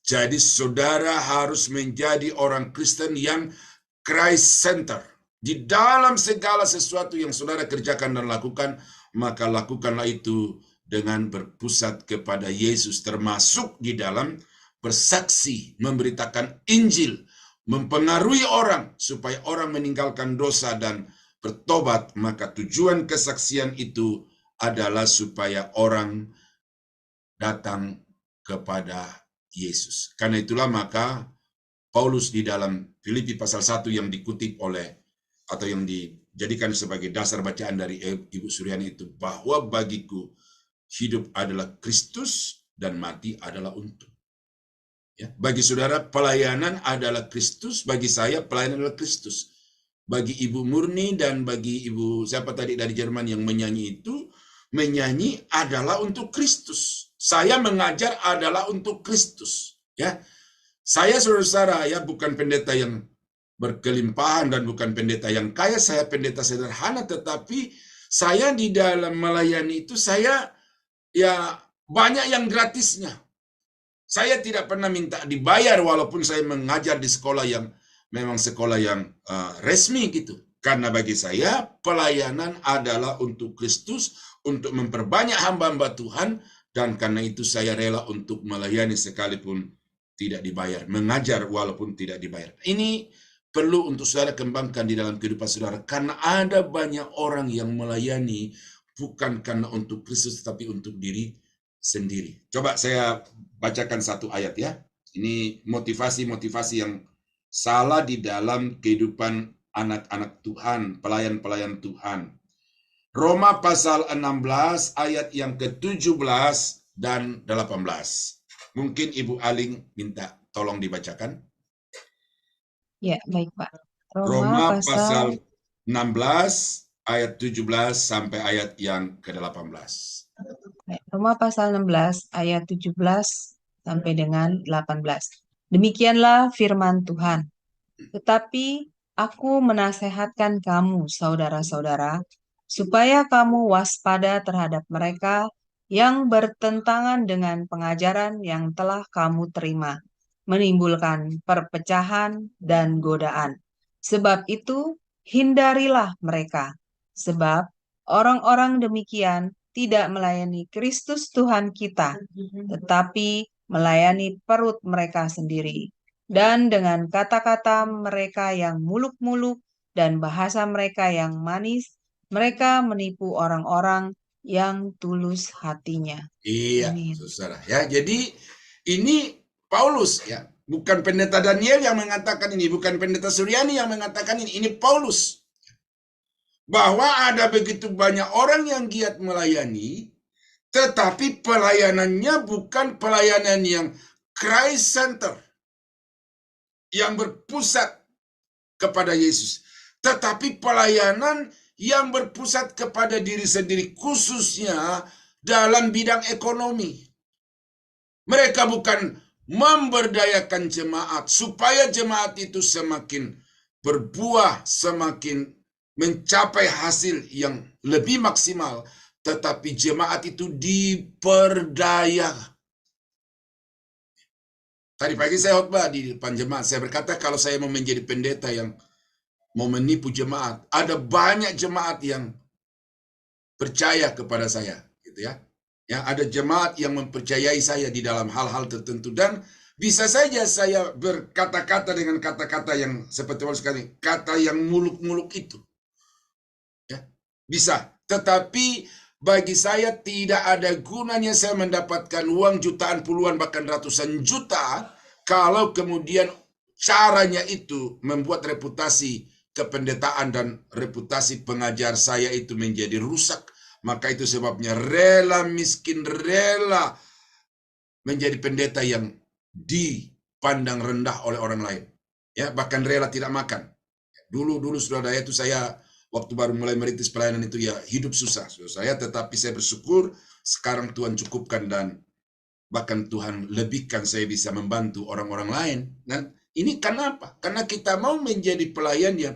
jadi saudara harus menjadi orang Kristen yang Christ center. Di dalam segala sesuatu yang saudara kerjakan dan lakukan, maka lakukanlah itu dengan berpusat kepada Yesus, termasuk di dalam bersaksi, memberitakan Injil, mempengaruhi orang supaya orang meninggalkan dosa dan bertobat. Maka tujuan kesaksian itu adalah supaya orang datang kepada Yesus. Karena itulah maka Paulus di dalam Filipi pasal 1 yang dikutip oleh atau yang dijadikan sebagai dasar bacaan dari Ibu Suryani itu, bahwa bagiku hidup adalah Kristus dan mati adalah untung. Ya, bagi saudara pelayanan adalah Kristus, bagi saya pelayanan adalah Kristus. Bagi Ibu Murni dan bagi Ibu siapa tadi dari Jerman yang menyanyi itu, menyanyi adalah untuk Kristus. Saya mengajar adalah untuk Kristus. Ya, saya saudara-saudara ya bukan pendeta yang berkelimpahan dan bukan pendeta yang kaya. Saya pendeta sederhana, tetapi saya di dalam melayani itu saya ya banyak yang gratisnya. Saya tidak pernah minta dibayar walaupun saya mengajar di sekolah yang memang sekolah yang resmi gitu. Karena bagi saya pelayanan adalah untuk Kristus, untuk memperbanyak hamba-hamba Tuhan, dan karena itu saya rela untuk melayani sekalipun tidak dibayar, mengajar walaupun tidak dibayar. Ini perlu untuk saudara kembangkan di dalam kehidupan saudara, karena ada banyak orang yang melayani bukan karena untuk Kristus, tapi untuk diri sendiri. Coba saya bacakan satu ayat ya. Ini motivasi-motivasi yang salah di dalam kehidupan anak-anak Tuhan, pelayan-pelayan Tuhan. Roma pasal 16 ayat yang ke-17 dan 18. Mungkin Ibu Aling minta tolong dibacakan. Ya, baik Pak. Roma pasal 16 ayat 17 sampai ayat yang ke-18. Baik, Roma pasal 16 ayat 17 sampai dengan 18. Demikianlah firman Tuhan. Tetapi aku menasehatkan kamu, saudara-saudara, supaya kamu waspada terhadap mereka yang bertentangan dengan pengajaran yang telah kamu terima, menimbulkan perpecahan dan godaan. Sebab itu, hindarilah mereka. Sebab orang-orang demikian tidak melayani Kristus Tuhan kita, tetapi melayani perut mereka sendiri. Dan dengan kata-kata mereka yang muluk-muluk dan bahasa mereka yang manis, mereka menipu orang-orang yang tulus hatinya. Iya, Amin. saudara. Ya, jadi ini Paulus ya, bukan pendeta Daniel yang mengatakan ini, bukan pendeta Suryani yang mengatakan ini Paulus. Bahwa ada begitu banyak orang yang giat melayani, tetapi pelayanannya bukan pelayanan yang Christ Center, yang berpusat kepada Yesus, tetapi pelayanan yang berpusat kepada diri sendiri, khususnya dalam bidang ekonomi. Mereka bukan memberdayakan jemaat supaya jemaat itu semakin berbuah, semakin mencapai hasil yang lebih maksimal, tetapi jemaat itu diperdaya. Tadi pagi saya khotbah di depan jemaat, saya berkata kalau saya mau menjadi pendeta yang mau menipu jemaat, ada banyak jemaat yang percaya kepada saya, gitu ya. Ya, ada jemaat yang mempercayai saya di dalam hal-hal tertentu, dan bisa saja saya berkata-kata dengan kata-kata yang seperti sekali, kata yang muluk-muluk itu. Ya, bisa. Tetapi bagi saya tidak ada gunanya saya mendapatkan uang jutaan, puluhan, bahkan ratusan juta kalau kemudian caranya itu membuat reputasi kependetaan dan reputasi pengajar saya itu menjadi rusak. Maka itu sebabnya rela miskin, rela menjadi pendeta yang dipandang rendah oleh orang lain. Ya, bahkan rela tidak makan. Dulu saudara itu saya waktu baru mulai merintis pelayanan itu ya hidup susah saya, tetapi saya bersyukur sekarang Tuhan cukupkan dan bahkan Tuhan lebihkan saya bisa membantu orang-orang lain. Dan ini kenapa? Karena kita mau menjadi pelayan yang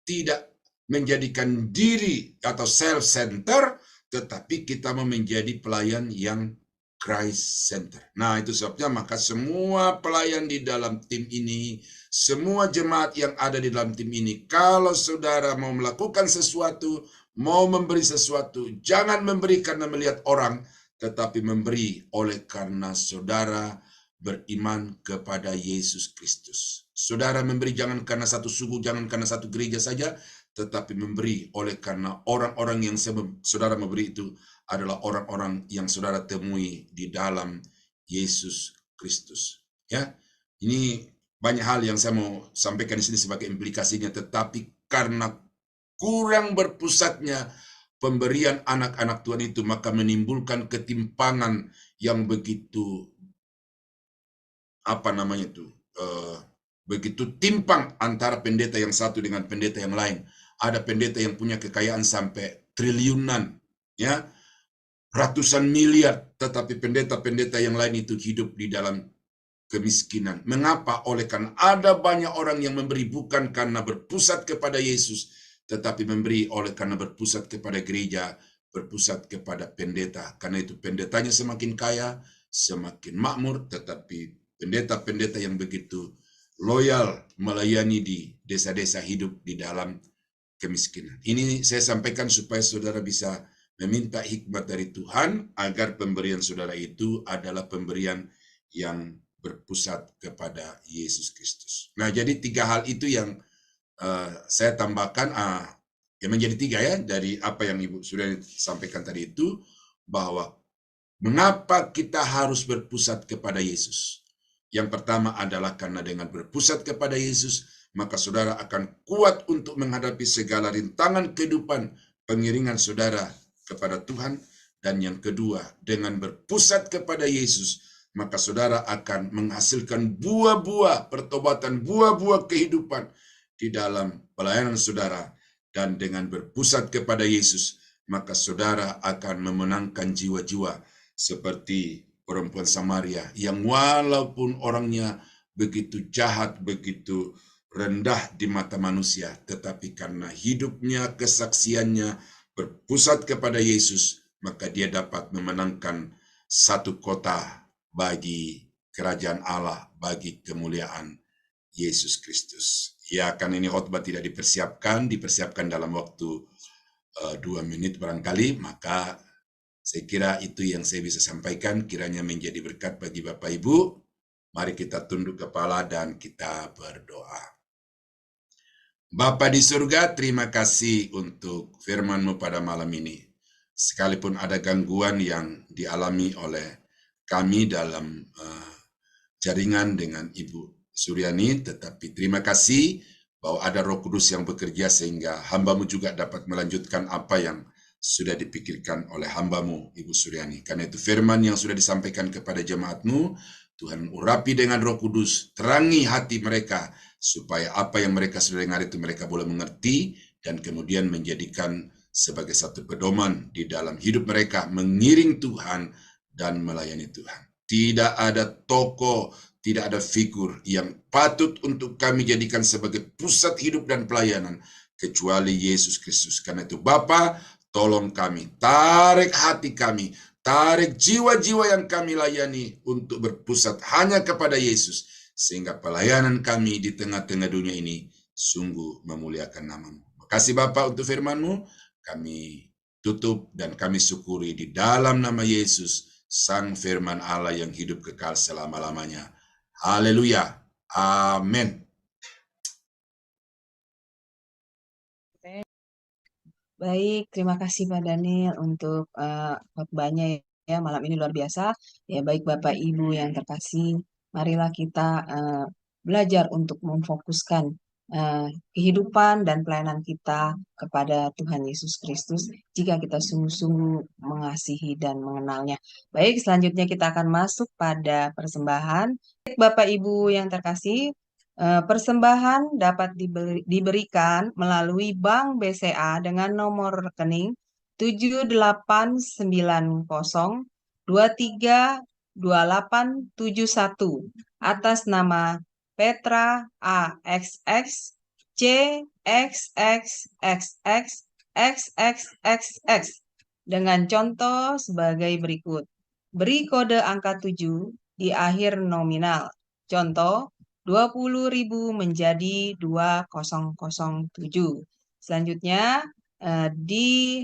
tidak menjadikan diri atau self-center, tetapi kita mau menjadi pelayan yang Christ Center. Nah, itu sebabnya maka semua pelayan di dalam tim ini, semua jemaat yang ada di dalam tim ini, kalau saudara mau melakukan sesuatu, mau memberi sesuatu, jangan memberi karena melihat orang, tetapi memberi oleh karena saudara beriman kepada Yesus Kristus. Saudara memberi jangan karena satu suku, jangan karena satu gereja saja, tetapi memberi oleh karena orang-orang yang saudara memberi itu adalah orang-orang yang saudara temui di dalam Yesus Kristus. Ya, ini banyak hal yang saya mau sampaikan di sini sebagai implikasinya, tetapi karena kurang berpusatnya pemberian anak-anak Tuhan itu, maka menimbulkan ketimpangan yang begitu begitu timpang antara pendeta yang satu dengan pendeta yang lain. Ada pendeta yang punya kekayaan sampai triliunan, ya, ratusan miliar, tetapi pendeta-pendeta yang lain itu hidup di dalam kemiskinan. Mengapa? Oleh karena ada banyak orang yang memberi bukan karena berpusat kepada Yesus, tetapi memberi oleh karena berpusat kepada gereja, berpusat kepada pendeta. Karena itu pendetanya semakin kaya, semakin makmur, tetapi pendeta-pendeta yang begitu loyal melayani di desa-desa hidup di dalam kemiskinan. Ini saya sampaikan supaya saudara bisa meminta hikmat dari Tuhan agar pemberian saudara itu adalah pemberian yang berpusat kepada Yesus Kristus. Nah, jadi 3 hal itu yang saya tambahkan, yang menjadi 3 ya, dari apa yang Ibu sudah sampaikan tadi itu, bahwa mengapa kita harus berpusat kepada Yesus. Yang pertama adalah karena dengan berpusat kepada Yesus, maka saudara akan kuat untuk menghadapi segala rintangan kehidupan pengiringan saudara kepada Tuhan. Dan yang kedua, dengan berpusat kepada Yesus, maka saudara akan menghasilkan buah-buah pertobatan, buah-buah kehidupan di dalam pelayanan saudara, Dan dengan berpusat kepada Yesus, maka saudara akan memenangkan jiwa-jiwa seperti perempuan Samaria yang walaupun orangnya begitu jahat, begitu rendah di mata manusia, tetapi karena hidupnya, kesaksiannya berpusat kepada Yesus, maka dia dapat memenangkan satu kota bagi kerajaan Allah, bagi kemuliaan Yesus Kristus. Ya, kan ini khotbah tidak dipersiapkan dalam waktu 2 menit barangkali, maka saya kira itu yang saya bisa sampaikan, kiranya menjadi berkat bagi Bapak Ibu. Mari kita tunduk kepala dan kita berdoa. Bapa di surga, terima kasih untuk firman-Mu pada malam ini. Sekalipun ada gangguan yang dialami oleh kami dalam jaringan dengan Ibu Suryani, tetapi terima kasih bahwa ada Roh Kudus yang bekerja sehingga hamba-Mu juga dapat melanjutkan apa yang sudah dipikirkan oleh hamba-Mu, Ibu Suryani. Karena itu firman yang sudah disampaikan kepada jemaat-Mu, Tuhan urapi dengan Roh Kudus, terangi hati mereka, supaya apa yang mereka sudah dengar itu mereka boleh mengerti, dan kemudian menjadikan sebagai satu pedoman di dalam hidup mereka, mengiring Tuhan dan melayani Tuhan. Tidak ada tokoh, tidak ada figur yang patut untuk kami jadikan sebagai pusat hidup dan pelayanan, kecuali Yesus Kristus. Karena itu Bapa, tolong kami, tarik hati kami, tarik jiwa-jiwa yang kami layani untuk berpusat hanya kepada Yesus, sehingga pelayanan kami di tengah-tengah dunia ini sungguh memuliakan nama-Mu. Makasih Bapa untuk firman-Mu, kami tutup dan kami syukuri di dalam nama Yesus, Sang Firman Allah yang hidup kekal selama-lamanya. Haleluya. Amin. Baik, terima kasih Pak Daniel untuk khotbahnya ya malam ini luar biasa. Ya baik Bapak Ibu yang terkasih, marilah kita belajar untuk memfokuskan kehidupan dan pelayanan kita kepada Tuhan Yesus Kristus jika kita sungguh-sungguh mengasihi dan mengenalnya. Baik, selanjutnya kita akan masuk pada persembahan. Baik, Bapak Ibu yang terkasih, persembahan dapat diberikan melalui Bank BCA dengan nomor rekening 7890232871 atas nama Petra AXX CXXXXXXX dengan contoh sebagai berikut. Beri kode angka 7 di akhir nominal. Contoh 20.000 menjadi 2007. Selanjutnya di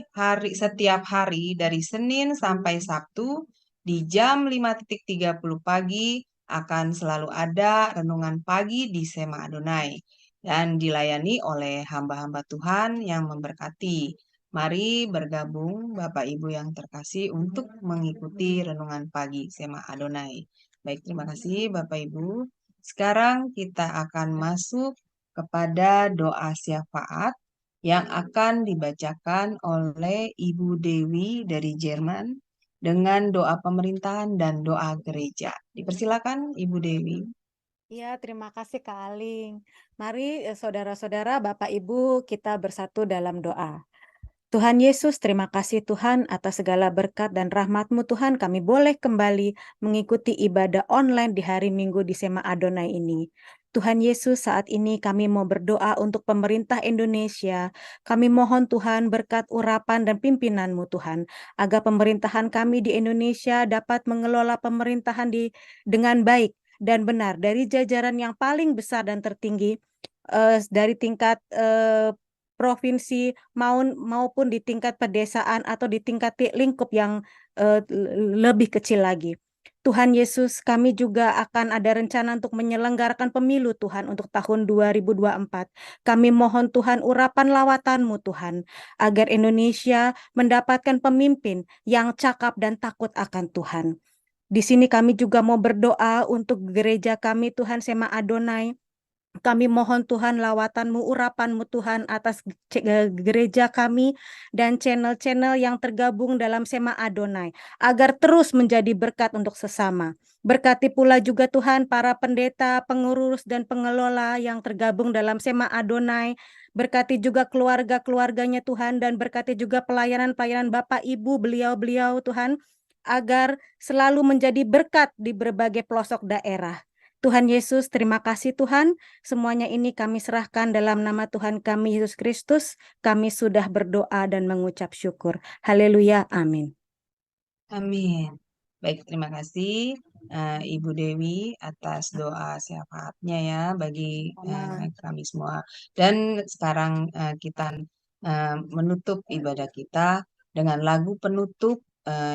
setiap hari dari Senin sampai Sabtu di jam 5.30 pagi akan selalu ada renungan pagi di Sema Adonai dan dilayani oleh hamba-hamba Tuhan yang memberkati. Mari bergabung Bapak Ibu yang terkasih untuk mengikuti renungan pagi Sema Adonai. Baik, terima kasih Bapak Ibu. Sekarang kita akan masuk kepada doa syafaat yang akan dibacakan oleh Ibu Dewi dari Jerman dengan doa pemerintahan dan doa gereja. Dipersilakan Ibu Dewi. Ya, terima kasih Kak Aling. Mari saudara-saudara, Bapak Ibu, kita bersatu dalam doa. Tuhan Yesus, terima kasih Tuhan atas segala berkat dan rahmat-Mu Tuhan, kami boleh kembali mengikuti ibadah online di hari Minggu di Sema Adonai ini. Tuhan Yesus, saat ini kami mau berdoa untuk pemerintah Indonesia. Kami mohon Tuhan berkat urapan dan pimpinan-Mu Tuhan, agar pemerintahan kami di Indonesia dapat mengelola pemerintahan dengan baik dan benar dari jajaran yang paling besar dan tertinggi, dari tingkat provinsi maupun di tingkat pedesaan atau di tingkat lingkup yang lebih kecil lagi. Tuhan Yesus, kami juga akan ada rencana untuk menyelenggarakan pemilu Tuhan untuk tahun 2024. Kami mohon Tuhan urapan lawatan-Mu Tuhan, agar Indonesia mendapatkan pemimpin yang cakap dan takut akan Tuhan. Di sini kami juga mau berdoa untuk gereja kami Tuhan Sema Adonai. Kami mohon Tuhan lawatan-Mu, urapan-Mu Tuhan atas gereja kami dan channel-channel yang tergabung dalam Sema Adonai, agar terus menjadi berkat untuk sesama. Berkati pula juga Tuhan para pendeta, pengurus, dan pengelola yang tergabung dalam Sema Adonai. Berkati juga keluarga-keluarganya Tuhan, dan berkati juga pelayanan-pelayanan Bapak Ibu beliau-beliau Tuhan, agar selalu menjadi berkat di berbagai pelosok daerah. Tuhan Yesus, terima kasih Tuhan. Semuanya ini kami serahkan dalam nama Tuhan kami Yesus Kristus. Kami sudah berdoa dan mengucap syukur. Haleluya, amin. Amin. Baik, terima kasih Ibu Dewi atas doa syafaatnya ya bagi kami semua. Dan sekarang kita menutup ibadah kita dengan lagu penutup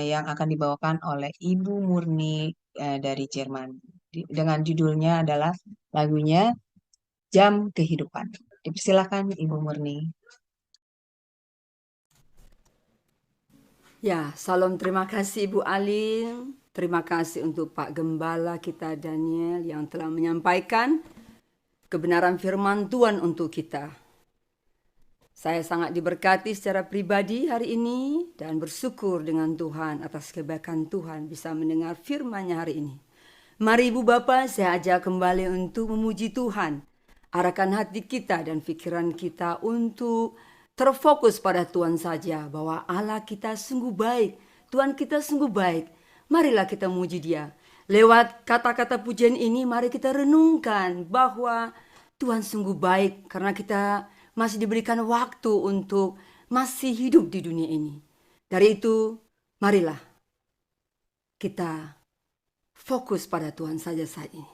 yang akan dibawakan oleh Ibu Murni dari Jerman. Dengan judulnya adalah lagunya Jam Kehidupan. Dipersilakan Ibu Murni. Ya, salam terima kasih Ibu Alin. Terima kasih untuk Pak Gembala kita Daniel yang telah menyampaikan kebenaran firman Tuhan untuk kita. Saya sangat diberkati secara pribadi hari ini dan bersyukur dengan Tuhan atas kebaikan Tuhan bisa mendengar firman-Nya hari ini. Mari Ibu Bapak, saya ajak kembali untuk memuji Tuhan. Arahkan hati kita dan pikiran kita untuk terfokus pada Tuhan saja, bahwa Allah kita sungguh baik, Tuhan kita sungguh baik. Marilah kita memuji Dia. Lewat kata-kata pujian ini, mari kita renungkan bahwa Tuhan sungguh baik karena kita masih diberikan waktu untuk masih hidup di dunia ini. Dari itu, marilah kita fokus pada Tuhan saja saat ini.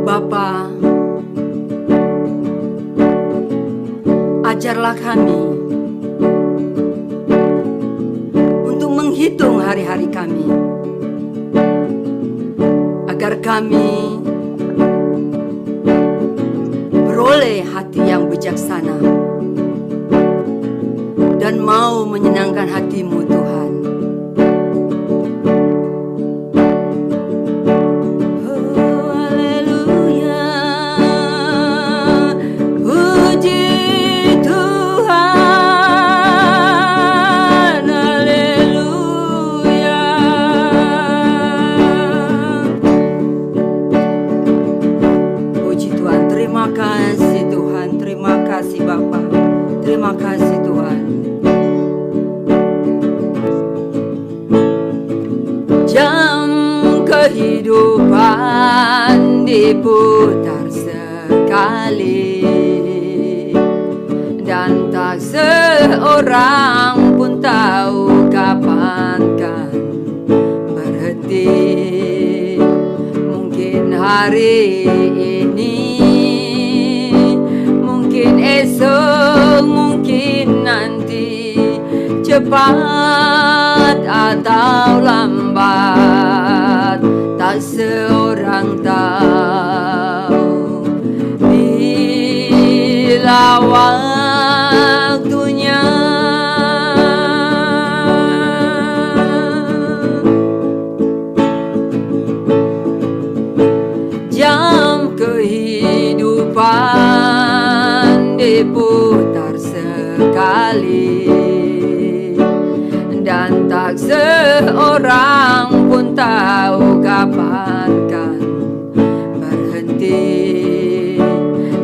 Bapa, ajarlah kami untuk menghitung hari-hari kami, agar kami beroleh hati yang bijaksana dan mau menyenangkan hati-Mu Tuhan. Terima kasih Tuhan. Jam kehidupan diputar sekali, dan tak seorang pun tahu kapan kan berhenti. Mungkin hari ini, mungkin esok, mungkin nanti, cepat atau lambat, tak seorang tahu. Bila waktunya, jam kehidupan diputar sekali, dan tak seorang pun tahu kapan kan berhenti.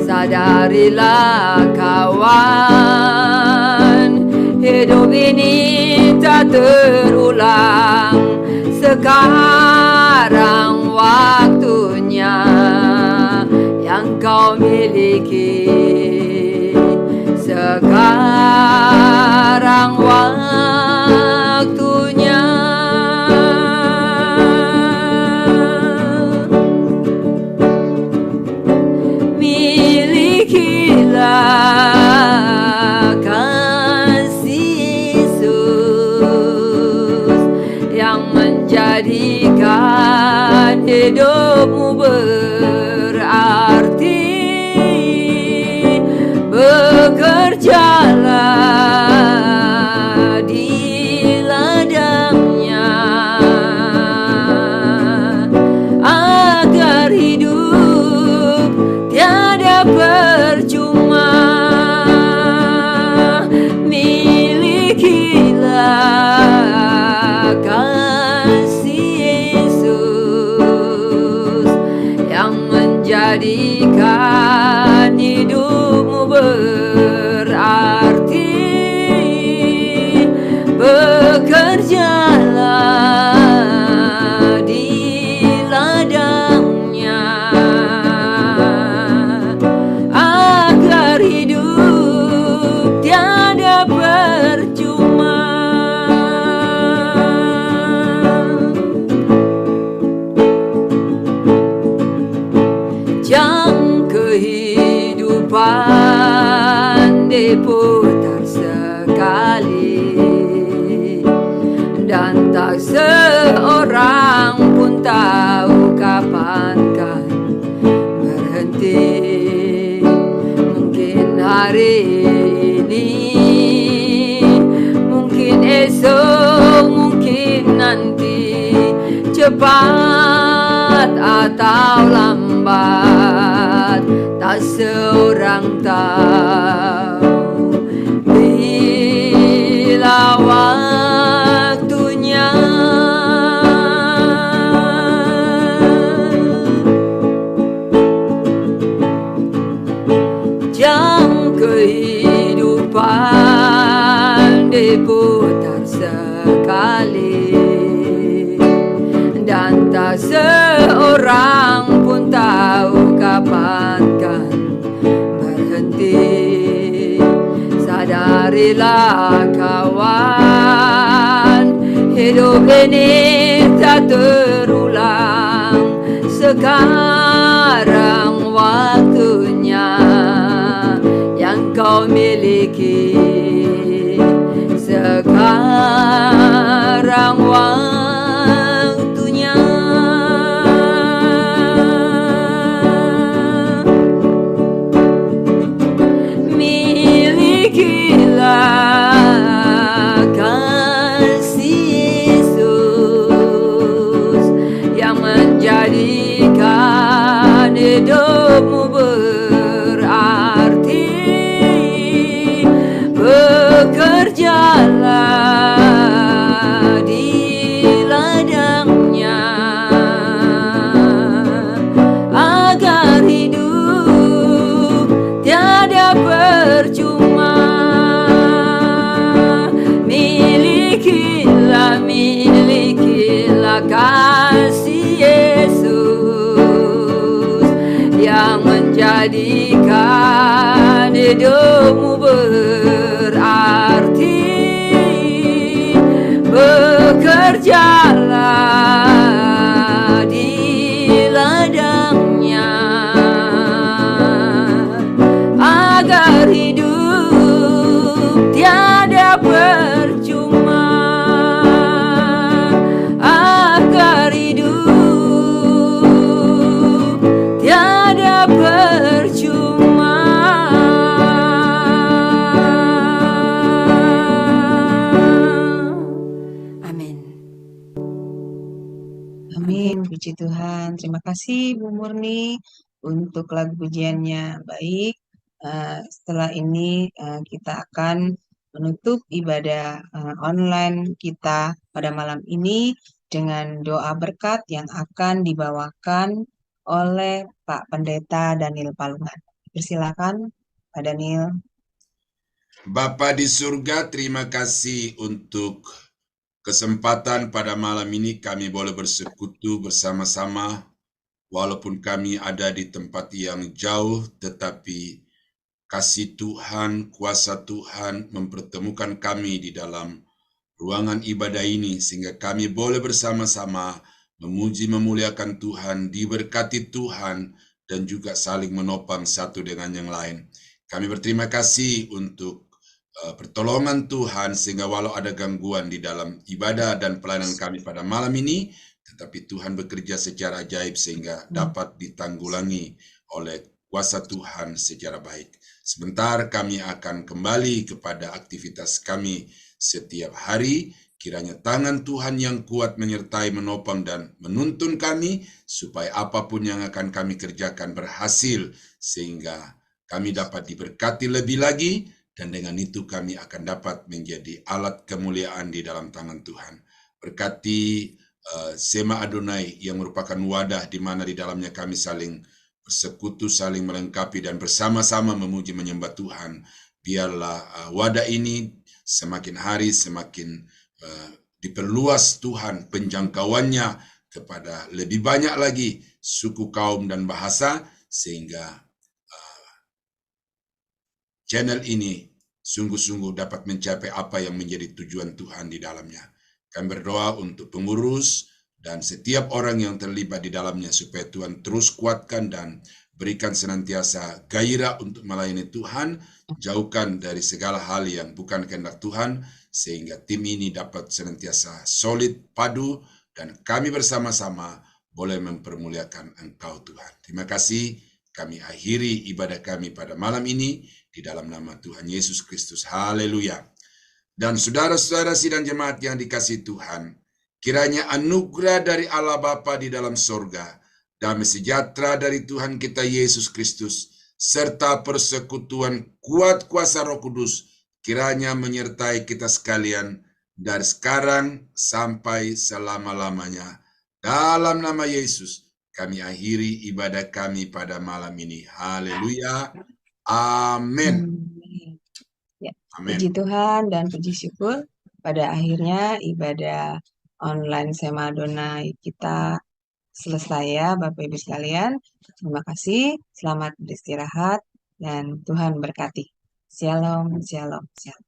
Sadarilah kawan, hidup ini tak terulang. Sekarang waktunya yang kau miliki. Sekarang waktunya. Milikilah kasih Yesus yang menjadikan hidupmu berarti. Bekerjalah di menjadikan hidupmu berarti. Bekerjalah di ladangnya agar hidup tiada percuma. Jam kehidupan diputar sekali, dan tak seorang pun tahu kapan kan berhenti. Mungkin hari ini, mungkin esok, mungkin nanti, cepat atau lambat, tak seorang tahu bila waktunya. Jam kehidupan diputar sekali, dan tak seorang pun tahu kapan kan berhenti. Sadarilah kawan, hidup ini tak terulang. Sekarang waktunya yang kau miliki. Sekarang waktunya. Milikilah kasih Yesus yang menjadikan hidupmu berarti. Bekerjalah di ladangnya agar hidup tiada percuma. Milikilah kasih Yesus yang menjadikan hidupmu berarti. Bekerjalah di ladangnya agar hidup tiada percuma. Agar hidup tiada percuma. Amin. Amin, puji Tuhan. Terima kasih Bu Murni untuk lagu pujiannya. Baik, setelah ini kita akan menutup ibadah online kita pada malam ini dengan doa berkat yang akan dibawakan oleh Pak Pendeta Daniel Palungan. Persilakan Pak Daniel. Bapa di surga, terima kasih untuk kesempatan pada malam ini kami boleh bersekutu bersama-sama. Walaupun kami ada di tempat yang jauh, tetapi kasih Tuhan, kuasa Tuhan mempertemukan kami di dalam ruangan ibadah ini, sehingga kami boleh bersama-sama memuji memuliakan Tuhan, diberkati Tuhan, dan juga saling menopang satu dengan yang lain. Kami berterima kasih untuk pertolongan Tuhan, sehingga walau ada gangguan di dalam ibadah dan pelayanan kami pada malam ini, tetapi Tuhan bekerja secara ajaib sehingga dapat ditanggulangi oleh kuasa Tuhan secara baik. Sebentar kami akan kembali kepada aktivitas kami setiap hari. Kiranya tangan Tuhan yang kuat menyertai, menopang, dan menuntun kami, supaya apapun yang akan kami kerjakan berhasil, sehingga kami dapat diberkati lebih lagi, dan dengan itu kami akan dapat menjadi alat kemuliaan di dalam tangan Tuhan. Berkati Sema Adonai yang merupakan wadah di mana di dalamnya kami saling bersekutu, saling melengkapi, dan bersama-sama memuji menyembah Tuhan. Biarlah wadah ini semakin hari semakin diperluas Tuhan penjangkauannya kepada lebih banyak lagi suku, kaum, dan bahasa, sehingga channel ini sungguh-sungguh dapat mencapai apa yang menjadi tujuan Tuhan di dalamnya. Kami berdoa untuk pengurus dan setiap orang yang terlibat di dalamnya, supaya Tuhan terus kuatkan dan berikan senantiasa gairah untuk melayani Tuhan, jauhkan dari segala hal yang bukan kehendak Tuhan, sehingga tim ini dapat senantiasa solid, padu, dan kami bersama-sama boleh mempermuliakan Engkau Tuhan. Terima kasih, kami akhiri ibadah kami pada malam ini, di dalam nama Tuhan Yesus Kristus. Haleluya. Dan saudara-saudara sidang jemaat yang dikasihi Tuhan, kiranya anugerah dari Allah Bapa di dalam sorga, damai sejahtera dari Tuhan kita Yesus Kristus, serta persekutuan kuat kuasa Roh Kudus, kiranya menyertai kita sekalian dari sekarang sampai selama-lamanya. Dalam nama Yesus, kami akhiri ibadah kami pada malam ini. Haleluya. Amin. Ya, Amin. puji Tuhan dan puji syukur, pada akhirnya ibadah online Sema Adonai kita selesai ya Bapak Ibu sekalian. Terima kasih, selamat beristirahat, dan Tuhan berkati. Shalom, shalom, shalom.